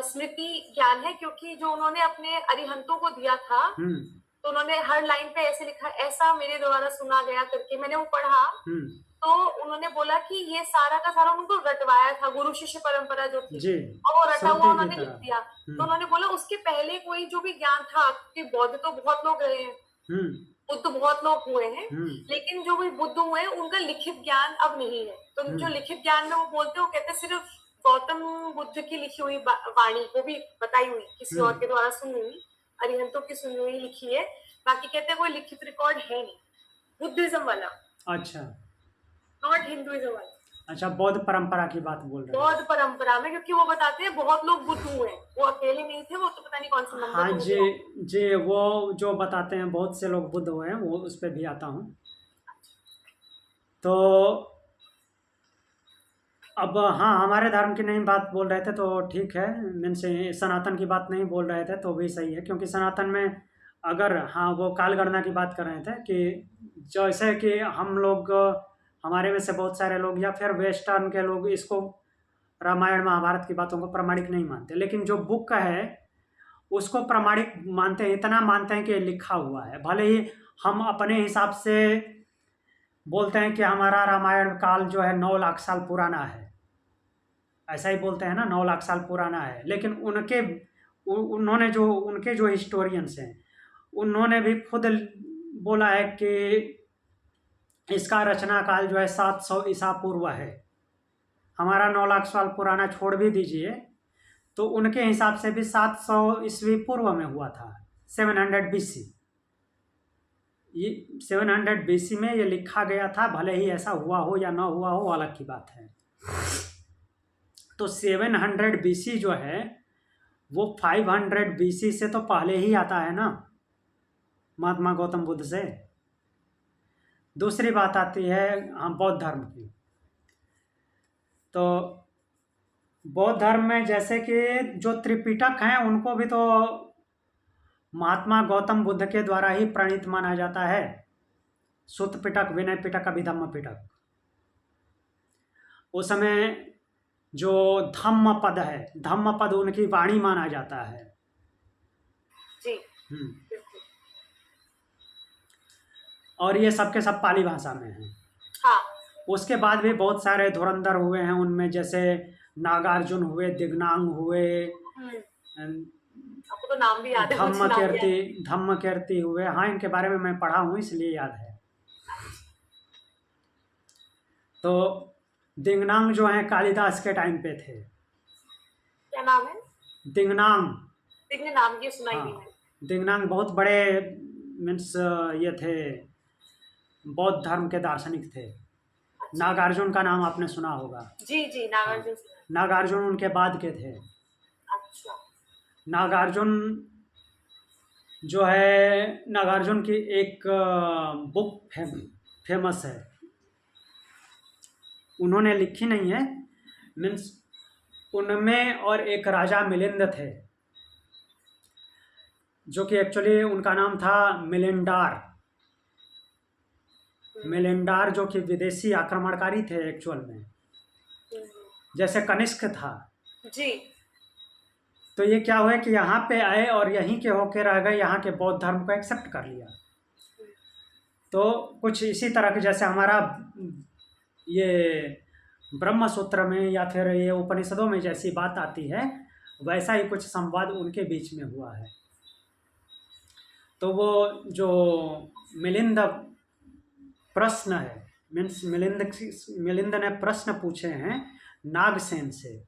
S3: स्मृति ज्ञान है, क्योंकि जो उन्होंने अपने अरिहंतों को दिया था तो उन्होंने हर लाइन पे ऐसे लिखा, ऐसा मेरे द्वारा सुना गया करके। मैंने वो पढ़ा तो उन्होंने बोला कि ये सारा का सारा उनको रटवाया था, गुरु शिष्य परंपरा जो थी
S1: जी,
S3: और वो रटा हुआ उन्होंने
S1: की
S3: लिख
S1: तरह।
S3: दिया। तो उन्होंने बोला उसके पहले कोई जो भी ज्ञान था, कि बौद्ध तो बहुत लोग रहे हैं, बुद्ध बहुत लोग हुए हैं, लेकिन जो भी बुद्ध हुए हैं उनका लिखित ज्ञान अब नहीं है। तो जो लिखित ज्ञान में वो बोलते, वो कहते सिर्फ गौतम बुद्ध की लिखी हुई वाणी, वो भी बताई हुई, किसी और के द्वारा सुनी हुई, अरिहंतों की सुनी हुई लिखी है, बाकी कहते कोई लिखित रिकॉर्ड है नहीं बुद्धिज्म वाला।
S1: अच्छा,
S3: नॉट हिंदुइज्म वाला।
S1: अच्छा, बौद्ध परंपरा की बात बोल रहे हैं?
S3: बौद्ध परंपरा में, क्योंकि वो बताते हैं बहुत लोग बुद्ध हुए हैं, वो अकेले नहीं थे, वो तो पता नहीं कौन सा नंबर।
S1: हाँ जी, जी, वो जो बताते हैं बहुत से लोग बुद्ध हुए हैं, वो उस पर भी आता हूँ। तो अब हाँ, हमारे धर्म की नहीं बात बोल रहे थे तो ठीक है, मीन्स सनातन की बात नहीं बोल रहे थे तो भी सही है, क्योंकि सनातन में अगर हाँ वो कालगणना की बात कर रहे थे कि जैसे कि हम लोग, हमारे में से बहुत सारे लोग या फिर वेस्टर्न के लोग इसको रामायण महाभारत की बातों को प्रामाणिक नहीं मानते, लेकिन जो बुक है उसको प्रामाणिक मानते हैं, इतना मानते हैं कि लिखा हुआ है। भले ही हम अपने हिसाब से बोलते हैं कि हमारा रामायण काल जो है 9 लाख साल पुराना है, ऐसा ही बोलते हैं ना, 9 लाख साल पुराना है, लेकिन उन्होंने जो उनके जो हिस्टोरियंस हैं उन्होंने भी खुद बोला है कि इसका रचना काल जो है 700 ईसा पूर्व है। हमारा 9 लाख साल पुराना छोड़ भी दीजिए, तो उनके हिसाब से भी 700 ईस्वी पूर्व में हुआ था, 700 BC। ये 700 BC में ये लिखा गया था, भले ही ऐसा हुआ हो या ना हुआ हो अलग की बात है। तो 700 BC जो है वो 500 BC से तो पहले ही आता है ना, महात्मा गौतम बुद्ध से। दूसरी बात आती है हम बौद्ध धर्म की। तो बौद्ध धर्म में जैसे कि जो त्रिपिटक हैं उनको भी तो महात्मा गौतम बुद्ध के द्वारा ही प्रणीत माना जाता है, सुत्त पिटक, विनय पिटक, अभिधम्म पिटक। उस समय जो धम्म पद है, धम्म पद उनकी वाणी माना जाता है
S3: जी।
S1: और ये सबके सब पाली भाषा में है।
S3: हाँ,
S1: उसके बाद भी बहुत सारे धुरंधर हुए हैं उनमें, जैसे नागार्जुन हुए, दिग्नांग हुए,
S3: आपको तो नाम भी याद है, मुझे नाम भी याद है।
S1: धम्मकीर्ति हुए। हाँ, इनके बारे में मैं पढ़ा हूँ इसलिए याद है। तो दिग्नांग जो हैं कालिदास के टाइम पे थे।
S3: क्या नाम है?
S1: दिग्नांग।
S3: देखने नाम की सुनाई नहीं
S1: हाँ,
S3: मैंने।
S1: दिग्नांग बहुत बड़े मीन्स ये थे, बौद्ध धर्म के दार्शनिक थे।
S3: अच्छा।
S1: नागार्जुन का नाम आपने सुना होगा।
S3: जी जी,
S1: हाँ,
S3: नागार्जुन सुना है।
S1: नागार्जुन उनके बाद के थे।
S3: अच्छा।
S1: नागार्जुन जो है, नागार्जुन की एक बुक फेमस है, उन्होंने लिखी नहीं है, मीन्स उनमें और एक राजा मिलिंद थे, जो कि एक्चुअली उनका नाम था मिलिंडार। मिलिंडार जो कि विदेशी आक्रमणकारी थे एक्चुअल में, जैसे कनिष्क था।
S3: जी।
S1: तो ये क्या हुआ कि यहाँ पे आए और यहीं के होके रह गए, यहाँ के बौद्ध धर्म को एक्सेप्ट कर लिया। तो कुछ इसी तरह के, जैसे हमारा ये ब्रह्म सूत्र में या फिर ये उपनिषदों में जैसी बात आती है, वैसा ही कुछ संवाद उनके बीच में हुआ है। तो वो जो मिलिंद प्रश्न है, मीन्स मिलिंद ने प्रश्न पूछे हैं नागसेन से,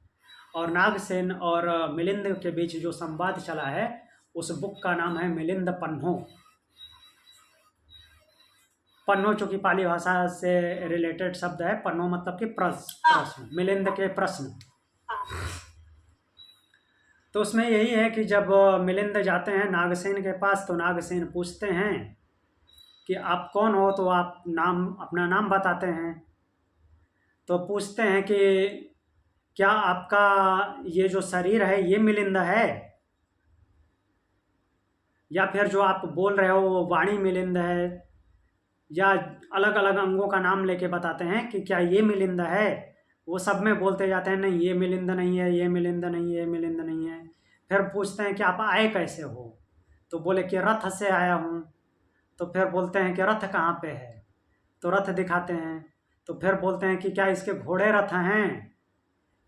S1: और नागसेन और मिलिंद के बीच जो संवाद चला है, उस बुक का नाम है मिलिंद पन्हो। पन्हो चूंकि पाली भाषा से रिलेटेड शब्द है, पन्हो मतलब कि प्रश्न, मिलिंद के प्रश्न। तो उसमें यही है कि जब मिलिंद जाते हैं नागसेन के पास, तो नागसेन पूछते हैं कि आप कौन हो, तो आप अपना नाम बताते हैं। तो पूछते हैं कि क्या आपका ये जो शरीर है ये मिलिंद है, या फिर जो आप बोल रहे हो वो वाणी मिलिंद है, या अलग अलग अंगों का नाम लेके बताते हैं कि क्या ये मिलिंद है। वो सब में बोलते जाते हैं नहीं ये मिलिंद नहीं है, ये मिलिंद नहीं है, ये मिलिंद नहीं है। फिर पूछते हैं कि आप आए कैसे हो, तो बोले कि रथ से आया हूँ। तो फिर बोलते हैं कि रथ कहाँ पे है, तो रथ दिखाते हैं। तो फिर बोलते हैं कि क्या इसके घोड़े रथ हैं,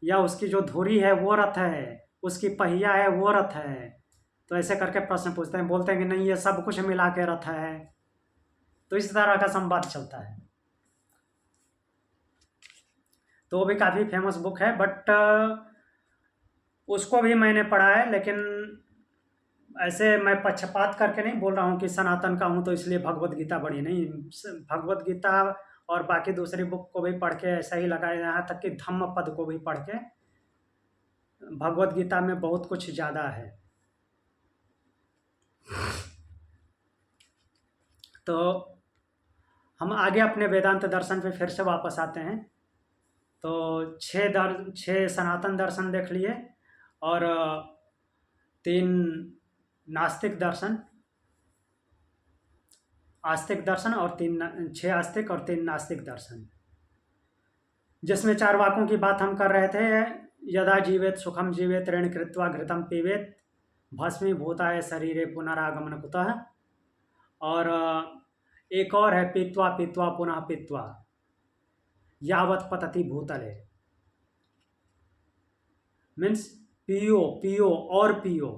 S1: या उसकी जो धुरी है वो रथ है, उसकी पहिया है वो रथ है। तो ऐसे करके प्रश्न पूछते हैं, बोलते हैं कि नहीं ये सब कुछ मिला के रथ है। तो इस तरह का संवाद चलता है। तो वो भी काफ़ी फेमस बुक है, बट उसको भी मैंने पढ़ा है, लेकिन ऐसे मैं पक्षपात करके नहीं बोल रहा हूँ कि सनातन का हूँ तो इसलिए भगवत गीता पढ़ी नहीं। भगवत गीता और बाकी दूसरी बुक को भी पढ़ के ऐसा ही लगा, यहाँ तक कि धम्म पद को भी पढ़ के भगवत गीता में बहुत कुछ ज़्यादा है। तो हम आगे अपने वेदांत दर्शन पे फिर से वापस आते हैं। तो छह सनातन दर्शन देख लिए, और 3 नास्तिक दर्शन, आस्तिक दर्शन, और 6 आस्तिक और 3 नास्तिक दर्शन, जिसमें चारवाकों की बात हम कर रहे थे। यदा जीवेत सुखम जीवेत ऋण कृत्वा घृतम पीवेत भस्मीभूताय शरीरे पुनरागमन कुतः। और एक और है पीत्वा पीत्वा पुनः पीत्वा यावत पतति भूतले। मीन्स पियो पियो और पियो,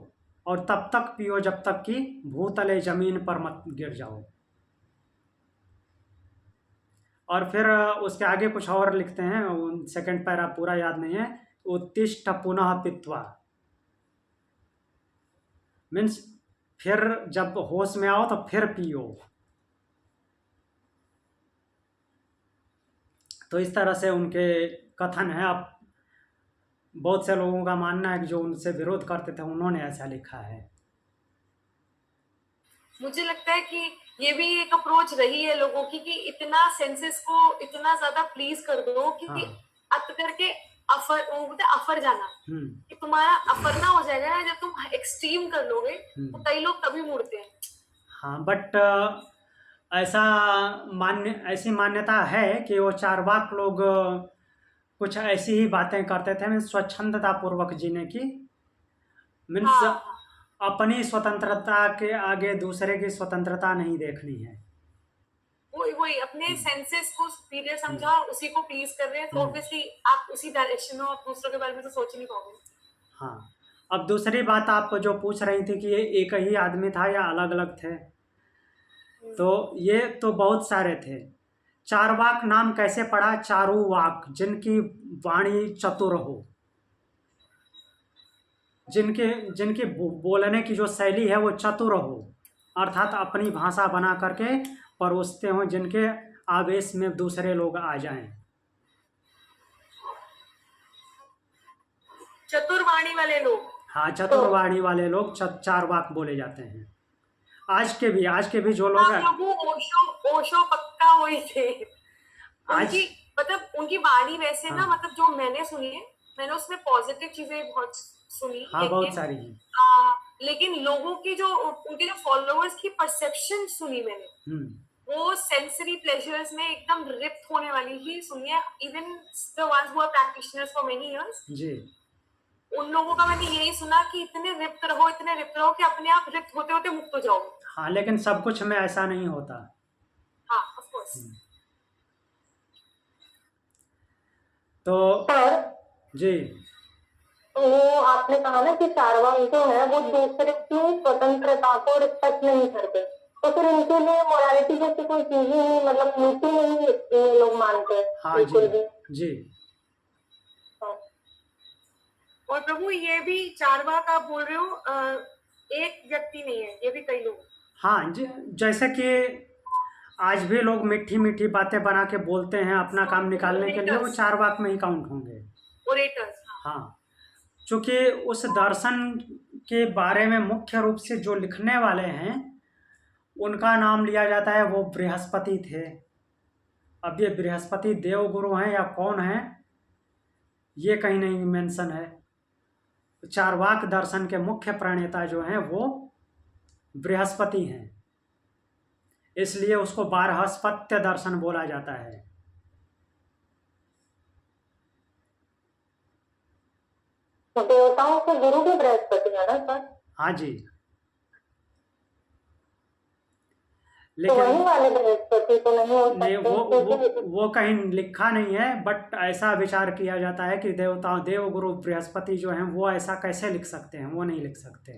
S1: और तब तक पियो जब तक कि भूतले जमीन पर मत गिर जाओ। और फिर उसके आगे कुछ और लिखते हैं, सेकंड पैरा पूरा याद नहीं है। उत्तिष्ठ पुनः पीत्वा, मीन्स फिर जब होश में आओ तो फिर पियो। तो इस तरह से उनके कथन है। अब बहुत से लोगों का मानना है कि जो उनसे विरोध करते थे उन्होंने ऐसा लिखा है।
S3: मुझे लगता है कि ये भी एक अप्रोच रही है लोगों की कि इतना सेंसेस को इतना ज्यादा प्लीज कर दो कि
S1: हाँ।
S3: अत करके अफर जाना,
S1: हम्म।
S3: कि तुम्हारा अफरना हो जाएगा ना जब तुम एक्सट्रीम कर लोगे, तो कई लोग तभी मुड़ते हैं।
S1: हाँ, बट ऐसी मान्यता है कि वो चारवाक लोग कुछ ऐसी ही बातें करते थे, स्वच्छंदता पूर्वक जीने की। मीन्स
S3: हाँ।
S1: अपनी स्वतंत्रता के आगे दूसरे की स्वतंत्रता नहीं देखनी है।
S3: वही वही अपने सेंसेस को सुपीरियर समझा, उसी को प्लीज कर रहे हैं, तो ऑब्वियसली आप उसी डायरेक्शन में, आप दूसरों के बारे में तो सोच ही नहीं पाओगे।
S1: हाँ, अब दूसरी बात आप जो पूछ रही थी कि ये एक ही आदमी था या अलग अलग थे, तो ये तो बहुत सारे थे। चारवाक नाम कैसे पड़ा? चारुवाक, जिनकी वाणी चतुर हो, जिनके जिनकी बोलने की जो शैली है वो चतुर हो, अर्थात अपनी भाषा बना करके परोसते हों, जिनके आवेश में दूसरे लोग आ जाएं।
S3: चतुर्वाणी वाले लोग,
S1: हाँ, चतुर्वाणी वाले लोग चारवाक बोले जाते हैं। आज के भी जो लोग हैं,
S3: प्रभु ओशो ओशो पक्का वही थे।
S1: आज
S3: उनकी मतलब उनकी वाणी वैसे ना,
S1: हाँ
S3: मतलब जो मैंने सुनी है, मैंने उसमें पॉजिटिव चीजें बहुत सुनी,
S1: हाँ, बहुत सारी हैं।
S3: लेकिन लोगों की जो उनके जो फॉलोअर्स की परसेप्शन सुनी मैंने, वो सेंसरी प्लेजर्स में एकदम रिप्ट होने वाली ही सुनी है। Even the ones who are practitioners for many years,
S1: जी,
S3: उन लोगों का मैंने यही सुना कि इतने रिप्ट रहो कि अपने आप रिप्ट होते होते मुक्त हो जाओगे।
S1: हाँ, लेकिन सब कुछ में ऐसा नहीं होता।
S3: हाँ, ऑफ कोर्स।
S1: तो
S2: सर,
S1: जी,
S2: वो आपने कहा ना कि चारवाक जो है वो दूसरे की स्वतंत्रता को रिस्पेक्ट नहीं करते, तो फिर इनके लिए मोरालिटी जैसी कोई चीज ही नहीं, मतलब नीति नहीं ये लोग मानते
S1: हाँ
S2: बिल्कुल
S1: जी,
S2: भी।
S1: जी,
S2: हाँ।
S3: और प्रभु ये भी चारवाक आप बोल रहे हो, एक व्यक्ति नहीं है, ये भी कई लोग।
S1: हाँ जी, जैसे कि आज भी लोग मीठी मीठी बातें बना के बोलते हैं अपना काम निकालने के लिए, वो चारवाक में ही काउंट होंगे।
S3: ओरेटर्स।
S1: हाँ, चूंकि उस दर्शन के बारे में मुख्य रूप से जो लिखने वाले हैं उनका नाम लिया जाता है, वो बृहस्पति थे। अब ये बृहस्पति देवगुरु हैं या कौन है, ये कहीं नहीं मेंशन है। चारवाक दर्शन के मुख्य प्रणेता जो हैं वो बृहस्पति हैं, इसलिए उसको बारहस्पत्य दर्शन बोला जाता है।
S2: तो देवताओं के गुरु भी बृहस्पति है ना सर?
S1: हाँ जी,
S2: तो
S1: लेकिन
S2: वही वाले बृहस्पति तो नहीं हो
S1: नहीं,
S2: सकते?
S1: वो कहीं लिखा नहीं है, बट ऐसा विचार किया जाता है कि देवगुरु बृहस्पति जो हैं वो ऐसा कैसे लिख सकते हैं, वो नहीं लिख सकते।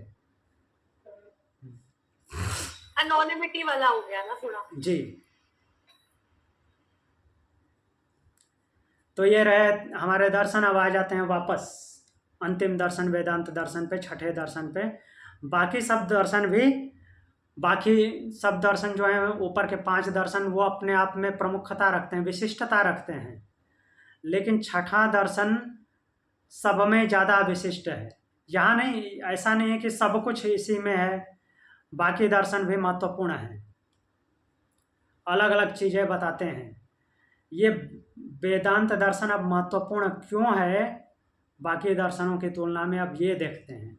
S3: एनोनिमिटी वाला हो गया ना थोड़ा।
S1: जी, तो ये रहे हमारे दर्शन। अब आ जाते हैं वापस अंतिम दर्शन, वेदांत दर्शन पे, छठे दर्शन पे। बाकी सब दर्शन जो है, ऊपर के 5 दर्शन, वो अपने आप में प्रमुखता रखते हैं, विशिष्टता रखते हैं, लेकिन छठा दर्शन सब में ज़्यादा विशिष्ट है। यहाँ नहीं, ऐसा नहीं है कि सब कुछ इसी में है, बाकी दर्शन भी महत्वपूर्ण हैं, अलग अलग चीज़ें बताते हैं। ये वेदांत दर्शन अब महत्वपूर्ण क्यों है बाकी दर्शनों की तुलना में, अब ये देखते हैं।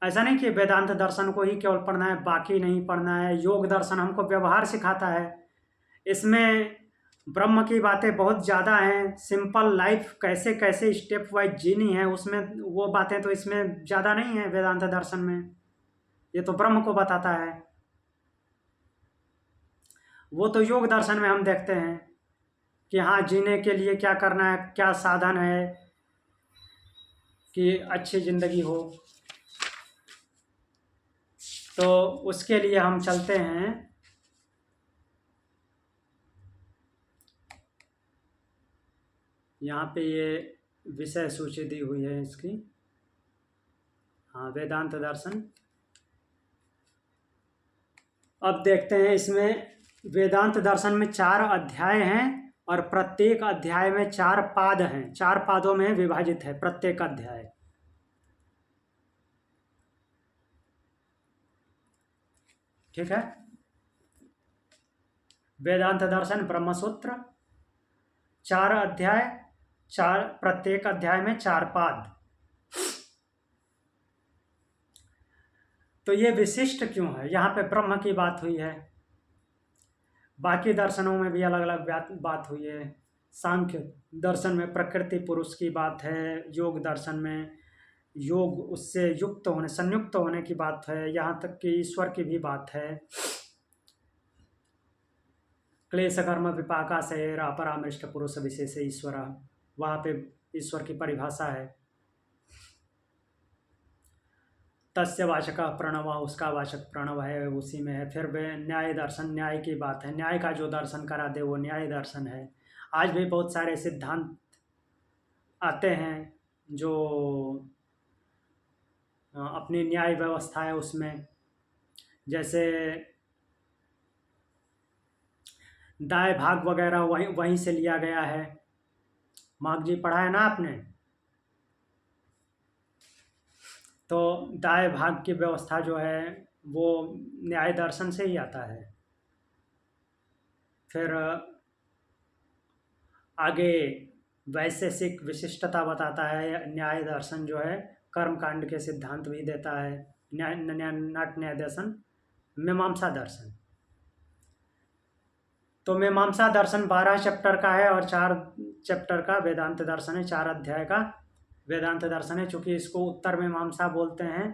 S1: ऐसा नहीं कि वेदांत दर्शन को ही केवल पढ़ना है, बाकी नहीं पढ़ना है। योग दर्शन हमको व्यवहार सिखाता है, इसमें ब्रह्म की बातें बहुत ज़्यादा हैं। सिंपल लाइफ कैसे कैसे स्टेप वाइज जीनी है, उसमें वो बातें तो इसमें ज़्यादा नहीं है वेदांत दर्शन में, ये तो ब्रह्म को बताता है। वो तो योग दर्शन में हम देखते हैं कि हाँ, जीने के लिए क्या करना है, क्या साधन है कि अच्छी ज़िंदगी हो, तो उसके लिए हम चलते हैं। यहाँ पे ये विषय सूची दी हुई है इसकी। हाँ, वेदांत दर्शन। अब देखते हैं, इसमें वेदांत दर्शन में 4 अध्याय हैं और प्रत्येक अध्याय में 4 पाद हैं, 4 पादों में विभाजित है प्रत्येक अध्याय। ठीक है, वेदांत दर्शन ब्रह्मसूत्र, 4 अध्याय, 4 प्रत्येक अध्याय में 4 पाद। तो ये विशिष्ट क्यों है? यहाँ पे ब्रह्म की बात हुई है, बाकी दर्शनों में भी अलग अलग बात हुई है। सांख्य दर्शन में प्रकृति पुरुष की बात है, योग दर्शन में योग उससे युक्त होने, संयुक्त होने की बात है, यहाँ तक कि ईश्वर की भी बात है। क्लेशकर्म विपाका से अपरामृष्ट पुरुष विशेष ईश्वर, वहाँ पे ईश्वर की परिभाषा है। तस्य वाचक प्रणव, उसका वाचक प्रणव है, उसी में है। फिर न्याय दर्शन, न्याय की बात है, न्याय का जो दर्शन करा दे वो न्याय दर्शन है। आज भी बहुत सारे सिद्धांत आते हैं जो अपनी न्याय व्यवस्था है उसमें, जैसे दाय भाग वगैरह वहीं से लिया गया है। मार्ग जी पढ़ा है ना आपने, तो दाय भाग की व्यवस्था जो है वो न्याय दर्शन से ही आता है। फिर आगे वैशेषिक विशिष्टता बताता है न्याय दर्शन जो है, कर्म कांड के सिद्धांत भी देता है। नाट न्याय दर्शन, मीमांसा दर्शन। तो मीमांसा दर्शन 12 चैप्टर का है और 4 चैप्टर का वेदांत दर्शन है, 4 अध्याय का वेदांत दर्शन है। चूँकि इसको उत्तर मीमांसा बोलते हैं,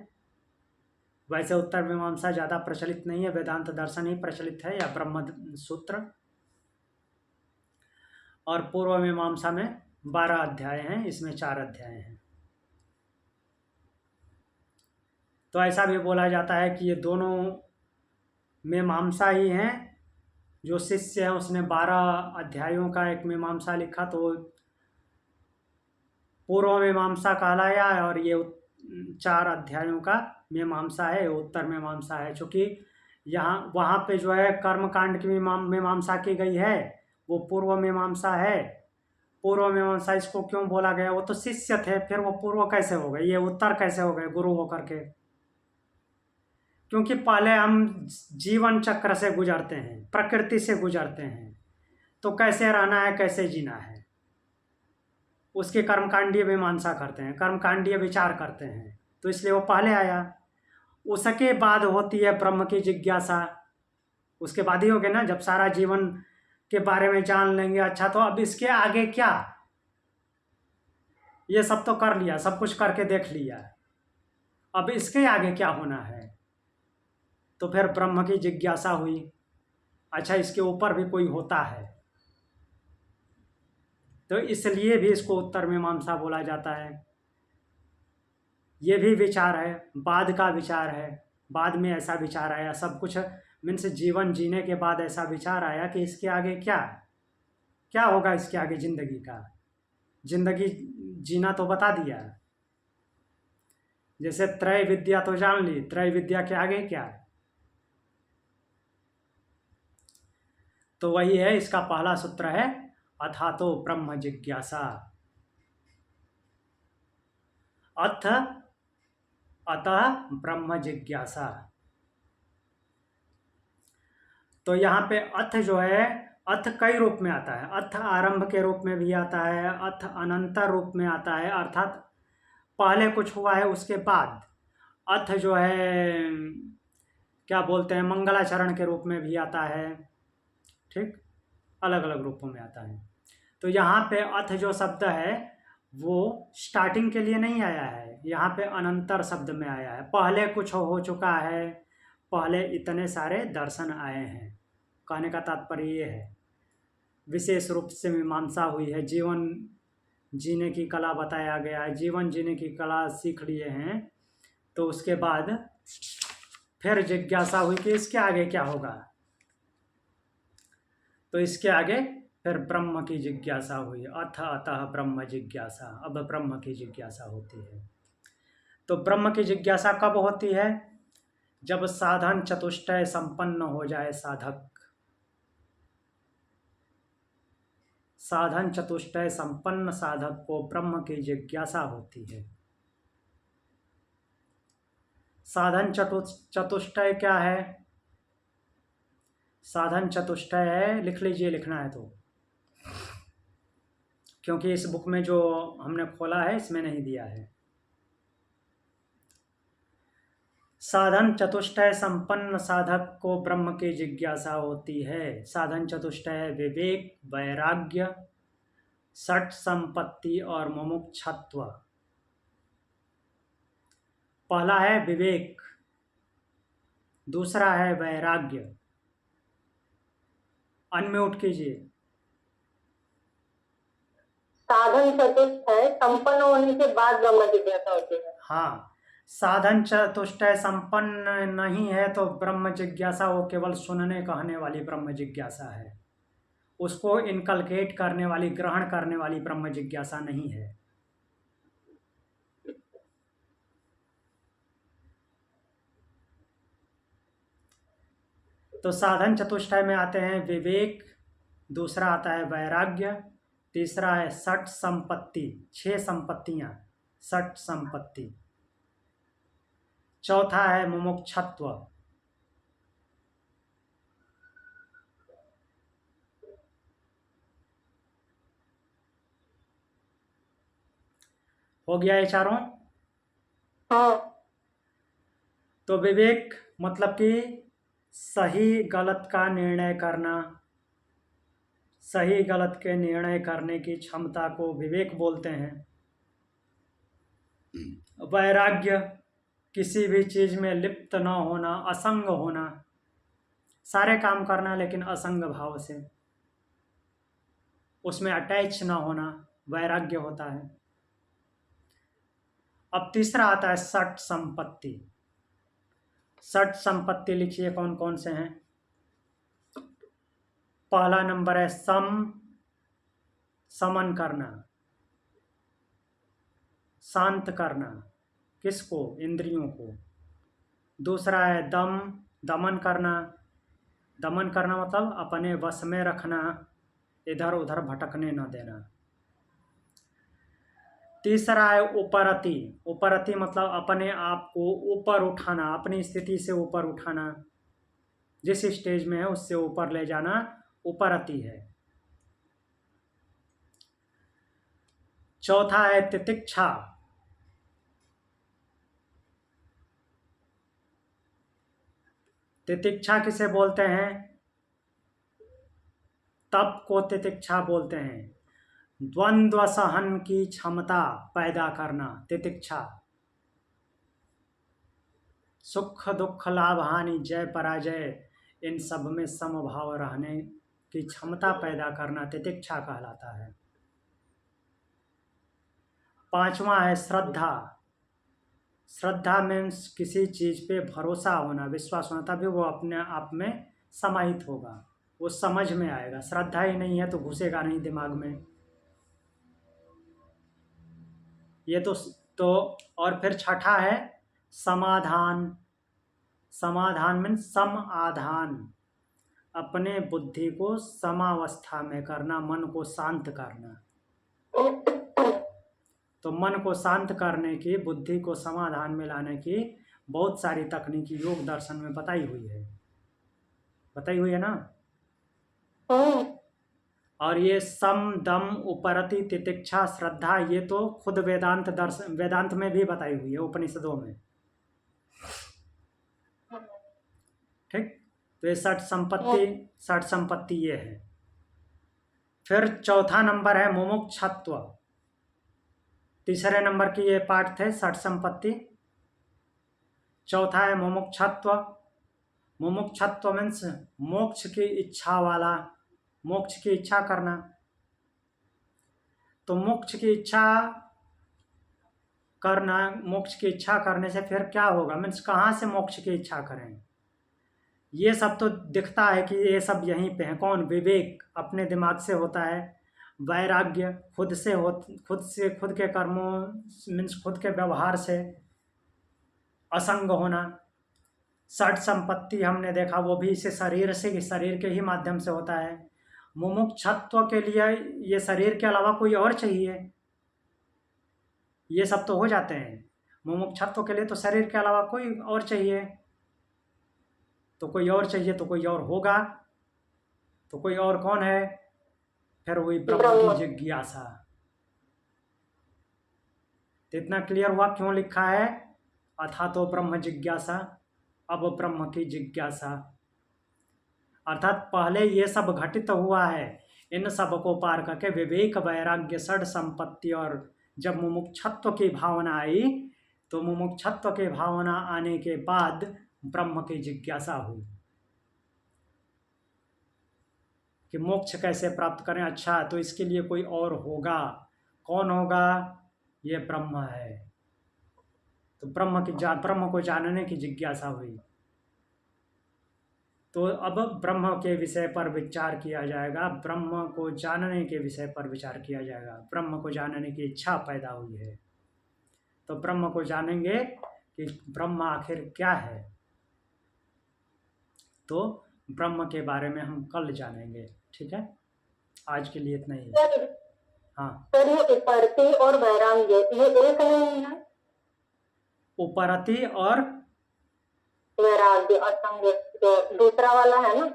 S1: वैसे उत्तर मीमांसा ज़्यादा प्रचलित नहीं है, वेदांत दर्शन ही प्रचलित है, या ब्रह्म सूत्र। और पूर्व मीमांसा में 12 अध्याय हैं, इसमें 4 अध्याय हैं। तो ऐसा भी बोला जाता है कि ये दोनों मीमांसा ही हैं। जो शिष्य है उसने 12 अध्यायों का एक मीमांसा लिखा, तो पूर्व मीमांसा कहलाया है, और ये 4 अध्यायों का मीमांसा है, उत्तर मीमांसा है। चूँकि यहाँ वहाँ पे जो है कर्म कांड की मीमांसा की गई है, वो पूर्व मीमांसा है। पूर्व मीमांसा इसको क्यों बोला गया, वो तो शिष्य थे, फिर वो पूर्व कैसे हो गए, ये उत्तर कैसे हो गए गुरु होकर के? क्योंकि पहले हम जीवन चक्र से गुजरते हैं, प्रकृति से गुजरते हैं, तो कैसे रहना है, कैसे जीना है, उसके कर्मकांडीय मीमांसा करते हैं, कर्मकांडीय विचार करते हैं, तो इसलिए वो पहले आया। उसके बाद होती है ब्रह्म की जिज्ञासा, उसके बाद ही हो गया ना, जब सारा जीवन के बारे में जान लेंगे, अच्छा तो अब इसके आगे क्या, ये सब तो कर लिया, सब कुछ करके देख लिया, अब इसके आगे क्या होना है, तो फिर ब्रह्म की जिज्ञासा हुई। अच्छा इसके ऊपर भी कोई होता है, तो इसलिए भी इसको उत्तर मीमांसा बोला जाता है। ये भी विचार है, बाद का विचार है, बाद में ऐसा विचार आया, सब कुछ मीन्स जीवन जीने के बाद ऐसा विचार आया कि इसके आगे क्या क्या होगा, इसके आगे जिंदगी का, जिंदगी जीना तो बता दिया। जैसे त्रय विद्या तो जान ली, त्रय विद्या के आगे क्या, तो वही है, इसका पहला सूत्र है अथा तो ब्रह्म जिज्ञासा। अथ अतः ब्रह्म जिज्ञासा। तो यहाँ पे अथ जो है, अथ कई रूप में आता है, अथ आरंभ के रूप में भी आता है, अथ अनंतर रूप में आता है, अर्थात पहले कुछ हुआ है उसके बाद। अथ जो है क्या बोलते हैं, मंगलाचरण के रूप में भी आता है, ठीक, अलग अलग रूपों में आता है। तो यहाँ पे अथ जो शब्द है वो स्टार्टिंग के लिए नहीं आया है, यहाँ पे अनंतर शब्द में आया है, पहले कुछ हो चुका है, पहले इतने सारे दर्शन आए हैं। कहने का तात्पर्य ये है, विशेष रूप से मीमांसा हुई है, जीवन जीने की कला बताया गया है, जीवन जीने की कला सीख लिए हैं, तो उसके बाद फिर जिज्ञासा हुई कि इसके आगे क्या होगा, तो इसके आगे फिर ब्रह्म की जिज्ञासा हुई, अथ अतः ब्रह्म जिज्ञासा, अब ब्रह्म की जिज्ञासा होती है। तो ब्रह्म की जिज्ञासा कब होती है, जब साधन चतुष्टय संपन्न हो जाए साधक, साधन चतुष्टय संपन्न साधक को ब्रह्म की जिज्ञासा होती है। साधन चतुष्टय क्या है, साधन चतुष्टय है, लिख लीजिए, लिखना है तो, क्योंकि इस बुक में जो हमने खोला है इसमें नहीं दिया है। साधन चतुष्टय संपन्न साधक को ब्रह्म की जिज्ञासा होती है। साधन चतुष्टय विवेक, वैराग्य, षट संपत्ति और मुमुक्षत्व। पहला है विवेक, दूसरा है वैराग्य, अनम्यूट कीजिए।
S2: साधन चतुष्ट है, संपन्न होने के बाद ब्रह्म जिज्ञासा होती है।
S1: हाँ, साधन चतुष्टय संपन्न नहीं है तो ब्रह्म जिज्ञासा वो केवल सुनने कहने वाली ब्रह्म जिज्ञासा है, उसको इनकलकेट करने वाली, ग्रहण करने वाली ब्रह्म जिज्ञासा नहीं है। तो साधन चतुष्टय में आते हैं विवेक, दूसरा आता है वैराग्य, तीसरा है षट संपत्ति, 6 संपत्तियां, षट संपत्ति, चौथा है मुमुक्षत्व, हो गया ये चारों।
S2: हाँ।
S1: तो विवेक मतलब कि सही गलत का निर्णय करना, सही गलत के निर्णय करने की क्षमता को विवेक बोलते हैं। वैराग्य किसी भी चीज में लिप्त न होना, असंग होना, सारे काम करना लेकिन असंग भाव से, उसमें अटैच न होना, वैराग्य होता है। अब तीसरा आता है षट संपत्ति। षट संपत्ति लिखिए कौन कौन से हैं। पहला नंबर है समन करना, शांत करना, किसको? इंद्रियों को। दूसरा है दमन करना, दमन करना मतलब अपने वश में रखना, इधर उधर भटकने न देना। तीसरा है उपरति, उपरति मतलब अपने आप को ऊपर उठाना, अपनी स्थिति से ऊपर उठाना, जिस स्टेज में है उससे ऊपर ले जाना, उपरति है। चौथा है तितिक्षा, तितिक्षा किसे बोलते हैं? तप को तितिक्षा बोलते हैं। द्वंद्व सहन की क्षमता पैदा करना, तितिक्षा। सुख दुख लाभ हानि जय पराजय इन सब में समभाव रहने की क्षमता पैदा करना तितिक्षा कहलाता है। पांचवा है श्रद्धा। श्रद्धा मीन्स किसी चीज पे भरोसा होना, विश्वास होना, तभी वो अपने आप में समाहित होगा, वो समझ में आएगा। श्रद्धा ही नहीं है तो घुसेगा नहीं दिमाग में। ये तो और फिर छठा है समाधान। समाधान मीन्स समाधान, अपने बुद्धि को समावस्था में करना, मन को शांत करना। तो मन को शांत करने की, बुद्धि को समाधान में लाने की बहुत सारी तकनीकी योग दर्शन में बताई हुई है ना। और ये सम दम उपरति तितिक्षा श्रद्धा, ये तो खुद वेदांत में भी बताई हुई है, उपनिषदों में। ठीक, तो ये षट संपत्ति ये है। फिर चौथा नंबर है मुमुक्षत्व। तीसरे नंबर की ये पाठ थे षट संपत्ति, चौथा है मुमुक्षत्व। मुमुक्षत्व मीन्स मोक्ष की इच्छा वाला, मोक्ष की इच्छा करना। तो मोक्ष की इच्छा करना, मोक्ष की इच्छा करने से फिर क्या होगा, मीन्स कहाँ से मोक्ष की इच्छा करें? ये सब तो दिखता है कि ये सब यहीं पे है। कौन? विवेक अपने दिमाग से होता है। वैराग्य खुद खुद के कर्मों मीन्स खुद के व्यवहार से असंग होना। षट संपत्ति हमने देखा वो भी इसे शरीर के ही माध्यम से होता है। मुमुक्षत्व के लिए ये शरीर के अलावा कोई और चाहिए, ये सब तो हो जाते हैं। मुमुक्षत्व के लिए तो शरीर के अलावा कोई और चाहिए, तो कोई और चाहिए तो कोई और होगा, तो कोई और कौन है? फिर हुई ब्रह्म की जिज्ञासा। तो इतना क्लियर हुआ क्यों लिखा है अथा तो ब्रह्म जिज्ञासा, अब ब्रह्म की जिज्ञासा। अर्थात पहले ये सब घटित हुआ है, इन सब को पार करके विवेक वैराग्य षड संपत्ति, और जब मुमुक्षत्व की भावना आई तो मुमुक्षत्व की भावना आने के बाद ब्रह्म की जिज्ञासा हुई। कि मोक्ष कैसे प्राप्त करें। अच्छा, तो इसके लिए कोई और होगा। कौन होगा? ये ब्रह्म है। तो ब्रह्म को जानने की जिज्ञासा हुई। तो अब ब्रह्म के विषय पर विचार किया जाएगा, ब्रह्म को जानने के विषय पर विचार किया जाएगा। ब्रह्म को जानने की इच्छा पैदा हुई है, तो ब्रह्म को जानेंगे कि ब्रह्म आखिर क्या है। तो ब्रह्म के बारे में हम कल जानेंगे। ठीक है, आज के लिए इतना ही है।
S2: सर
S1: हाँ,
S2: सर ये उपरति और वैराग्य ये एक नहीं है?
S1: उपरति और
S2: वैराग्य असंग जो दूसरा वाला है ना?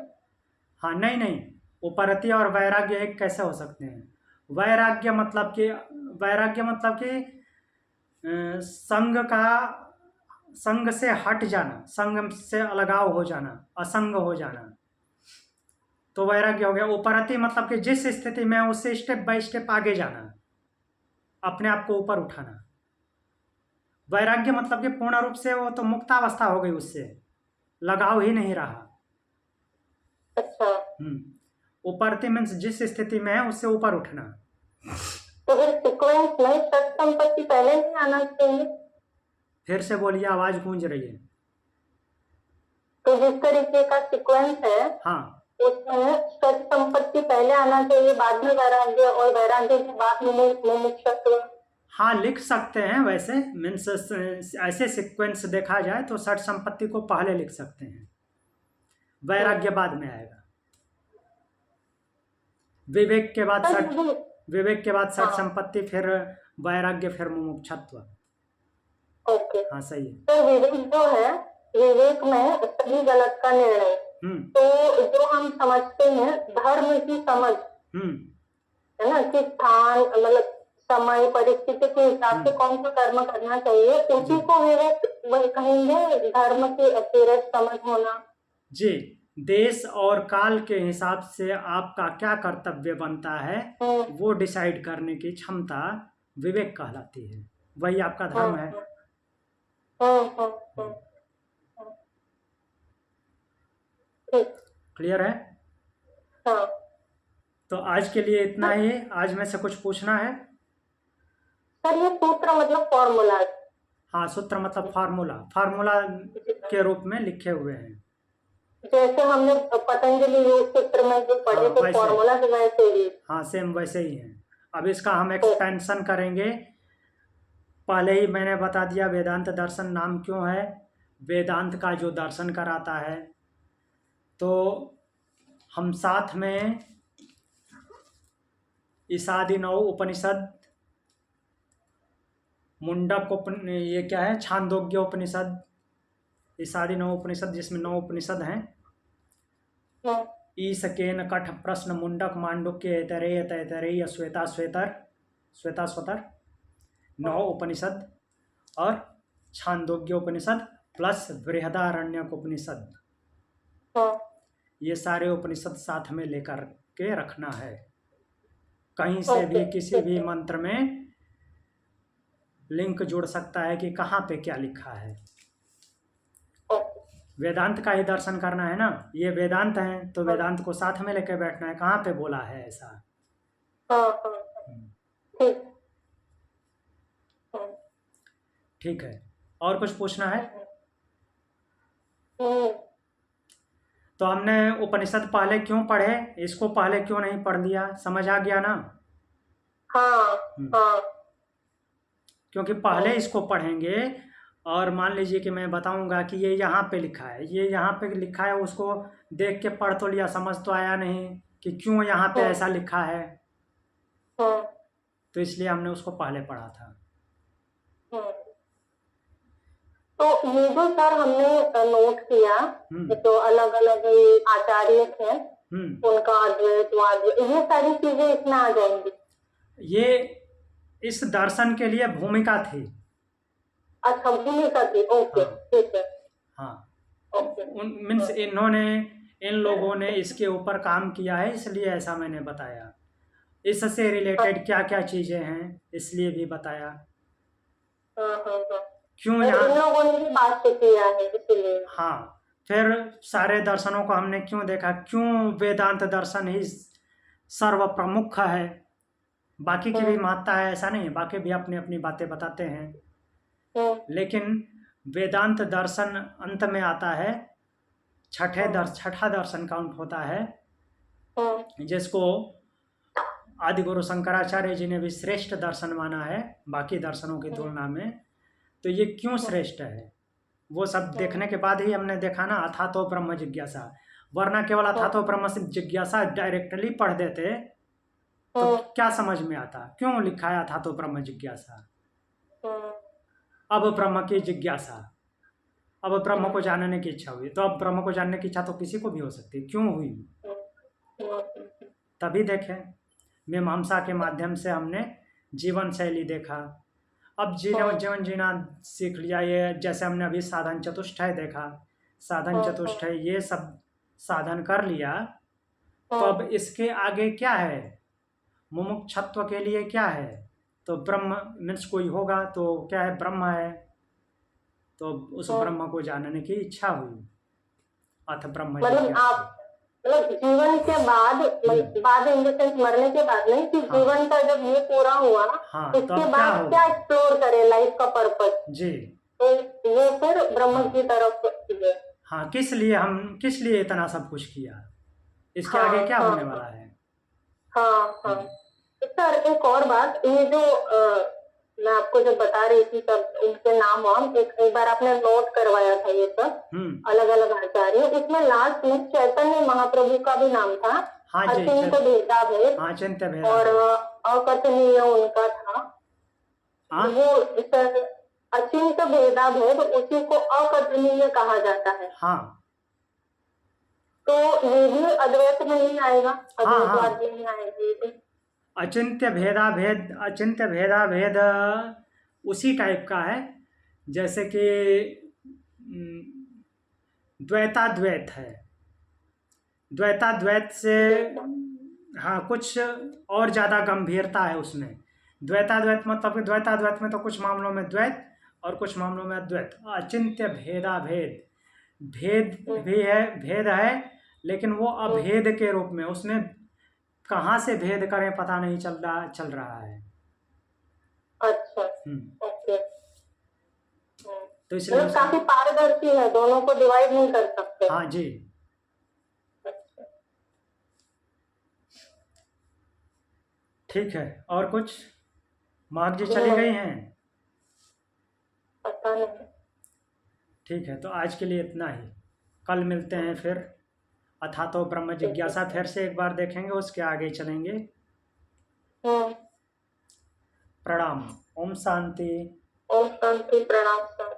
S1: हाँ, नहीं नहीं, उपरति और वैराग्य एक कैसे हो सकते हैं? वैराग्य मतलब कि संग से हट जाना, संग से अलगाव हो जाना, असंग हो जाना, तो वैराग्य हो गया। उपरति मतलब कि जिस स्थिति में है उससे स्टेप बाय स्टेप आगे जाना, अपने आप को ऊपर उठाना। वैराग्य मतलब कि पूर्ण रूप से वो तो मुक्तावस्था हो गई, उससे लगाव ही नहीं रहा।
S2: अच्छा,
S1: उपरति मीन्स जिस स्थिति में है उससे ऊपर उठना।
S2: तो फिर सीक्वेंस में सत संपत्ति पहले नहीं आना चाहिए?
S1: फिर से बोलिए, आवाज गूंज रही है।
S2: तो जिस तरीके का सीक्वेंस है
S1: हाँ
S2: उसमें सत संपत्ति पहले आना चाहिए, बाद में वैराग्य, और वैराग्य के बाद मुमुक्षुत्व।
S1: हाँ, लिख सकते हैं वैसे, मीन्स ऐसे सीक्वेंस देखा जाए तो षट संपत्ति को पहले लिख सकते हैं, वैराग्य बाद में आएगा। विवेक के बाद षट
S2: हाँ।
S1: संपत्ति, फिर वैराग्य, फिर मुमुक्षुत्व।
S2: ओके,
S1: हाँ, सही है।
S2: तो विवेक जो है, विवेक में सही गलत का निर्णय। तो जो हम समझते हैं धर्म की समझ है ना, कि स्थान मतलब समय परिस्थिति के हिसाब से कौन सा कर्म करना चाहिए, उसी को विवेक कहेंगे। धर्म की अतिरथ समझ होना
S1: जी, देश और काल के हिसाब से आपका क्या कर्तव्य बनता है वो डिसाइड करने की क्षमता विवेक कहलाती है। वही आपका धर्म है। क्लियर है?
S2: हाँ।
S1: तो आज के लिए इतना ही। आज में से कुछ पूछना है?
S2: सर ये सूत्र मतलब फॉर्मूला?
S1: हाँ, सूत्र मतलब फार्मूला के रूप में लिखे हुए हैं।
S2: जैसे हमने पतंजलि योग सूत्र में जो पढ़े थे फॉर्मूला, वैसे ही? हाँ,
S1: सेम वैसे ही है। अब इसका हम एक्सपेंशन करेंगे। पहले ही मैंने बता दिया वेदांत दर्शन नाम क्यों है। वेदांत का जो दर्शन कराता है, तो हम साथ में ईसादी 9 उपनिषद, मुंडक ये क्या है, छांदोग्य उपनिषद, ईसादी 9 उपनिषद जिसमें 9 उपनिषद हैं। ईसकेन कठ प्रश्न मुंडक मांडुक्य ऐतरेय तैतरेय श्वेता स्वतर 9 उपनिषद, और छांदोग्य उपनिषद प्लस बृहदारण्यक उपनिषद, ये सारे उपनिषद साथ में लेकर के रखना है। कहीं से भी किसी भी मंत्र में लिंक जुड़ सकता है कि कहाँ पे क्या लिखा है। वेदांत का ही दर्शन करना है ना, ये वेदांत है तो वेदांत को साथ में लेकर बैठना है, कहाँ पे बोला है ऐसा। ठीक है, और कुछ पूछना है? तो हमने उपनिषद पहले क्यों पढ़े, इसको पहले क्यों नहीं पढ़ लिया, समझ आ गया ना? क्योंकि पहले इसको पढ़ेंगे और मान लीजिए कि मैं बताऊंगा कि ये यहाँ पे लिखा है, ये यहाँ पे लिखा है, उसको देख के पढ़ तो लिया, समझ तो आया नहीं कि क्यों यहाँ पे ऐसा लिखा है। तो इसलिए हमने उसको पहले पढ़ा था।
S2: तो ये जो सर हमने नोट किया, तो अलग अलग आचार्य थे, उनका अद्वैतवाद, ये सारी चीजें इसमें आ जाएंगी। ये
S1: इस दर्शन के लिए भूमिका थी।
S2: अच्छा, भूमिका थी। ओके, ठीक है।
S1: हाँ, मीन्स इन लोगों ने इसके ऊपर काम किया है, इसलिए ऐसा मैंने बताया। इससे रिलेटेड क्या क्या चीजें हैं इसलिए भी बताया। क्यों यहाँ
S2: इन लोगों ने भी बात किया है इसलिए।
S1: हाँ, फिर सारे दर्शनों को हमने क्यों देखा, क्यों वेदांत दर्शन ही सर्व प्रमुख है। बाकी की भी महत्ता है, ऐसा नहीं है, बाकी भी अपनी अपनी बातें बताते हैं, लेकिन वेदांत दर्शन अंत में आता है। छठा दर्शन काउंट होता है, जिसको आदि गुरु शंकराचार्य जी ने भी श्रेष्ठ दर्शन माना है बाकी दर्शनों की तुलना में। तो ये क्यों श्रेष्ठ है, वो सब देखने के बाद ही हमने देखा ना, अथातो ब्रह्म जिज्ञासा। वरना केवल अथातो ब्रह्म जिज्ञासा डायरेक्टली पढ़ देते तो क्या समझ में आता, क्यों लिखा है अथातो ब्रह्म जिज्ञासा। अब ब्रह्म की जिज्ञासा, अब ब्रह्म को जानने की इच्छा हुई, तो अब ब्रह्म को जानने की इच्छा तो किसी को भी हो सकती है, क्यों हुई, तभी देखें। मीमांसा के माध्यम से हमने जीवन शैली देखा, अब जीवन जीना सीख लिया। ये जैसे हमने अभी साधन चतुष्टय देखा, साधन चतुष्टय ये सब साधन कर लिया, तो अब इसके आगे क्या है, मुमुक्षत्व के लिए क्या है, तो ब्रह्म मीन्स कोई होगा तो क्या है, ब्रह्म है, तो उस ब्रह्म को जानने की इच्छा हुई। अथ ब्रह्म
S2: मतलब जीवन के बाद इन द सेंस मरने के बाद नहीं, कि जीवन का जब ये पूरा हुआ, इसके बाद क्या एक्सप्लोर करे लाइफ का पर्पस
S1: जी,
S2: तो ये फिर ब्रह्म की तरफ है।
S1: हाँ, किस लिए इतना सब कुछ किया, इसके आगे क्या होने वाला है।
S2: हाँ। सर एक और बात, ये जो मैं आपको जब बता रही थी तब इनके नाम एक बार आपने नोट करवाया था ये सब अलग अलग आचार्य, इसमें लास्ट में चैतन्य महाप्रभु का भी नाम था।
S1: हाँ जी,
S2: अचिंत्य भेदाभेद और अकथनीय उनका था। वो सर अचिंत्य भेदाभेद, उसी को अकथनीय कहा जाता है।
S1: हाँ,
S2: तो ये भी अद्वैत में ही आएगा, अद्वैतवाद में ही आएगी।
S1: अचिंत्य भेदाभेद उसी टाइप का है जैसे कि द्वैताद्वैत है। द्वैताद्वैत से हाँ कुछ और ज़्यादा गंभीरता है उसमें। द्वैताद्वैत मतलब कि द्वैताद्वैत में तो कुछ मामलों में द्वैत और कुछ मामलों में अद्वैत। अचिंत्य भेदाभेद, भेद भी है, भेद है, लेकिन वो अभेद के रूप में, उसमें कहाँ से भेद करें पता नहीं चल रहा है।
S2: अच्छा, ओके।
S1: तो इसलिए
S2: काफी पारदर्शी है, दोनों को डिवाइड नहीं कर सकते।
S1: हाँ जी।
S2: अच्छा,
S1: ठीक है, और कुछ? मार्ग जी चली गई हैं?
S2: पता नहीं।
S1: ठीक है, तो आज के लिए इतना ही। कल मिलते हैं फिर। अथातो ब्रह्म जिज्ञासा फिर से एक बार देखेंगे, उसके आगे चलेंगे। प्रणाम। ओम शांति।
S2: ओम शांति। प्रणाम सर।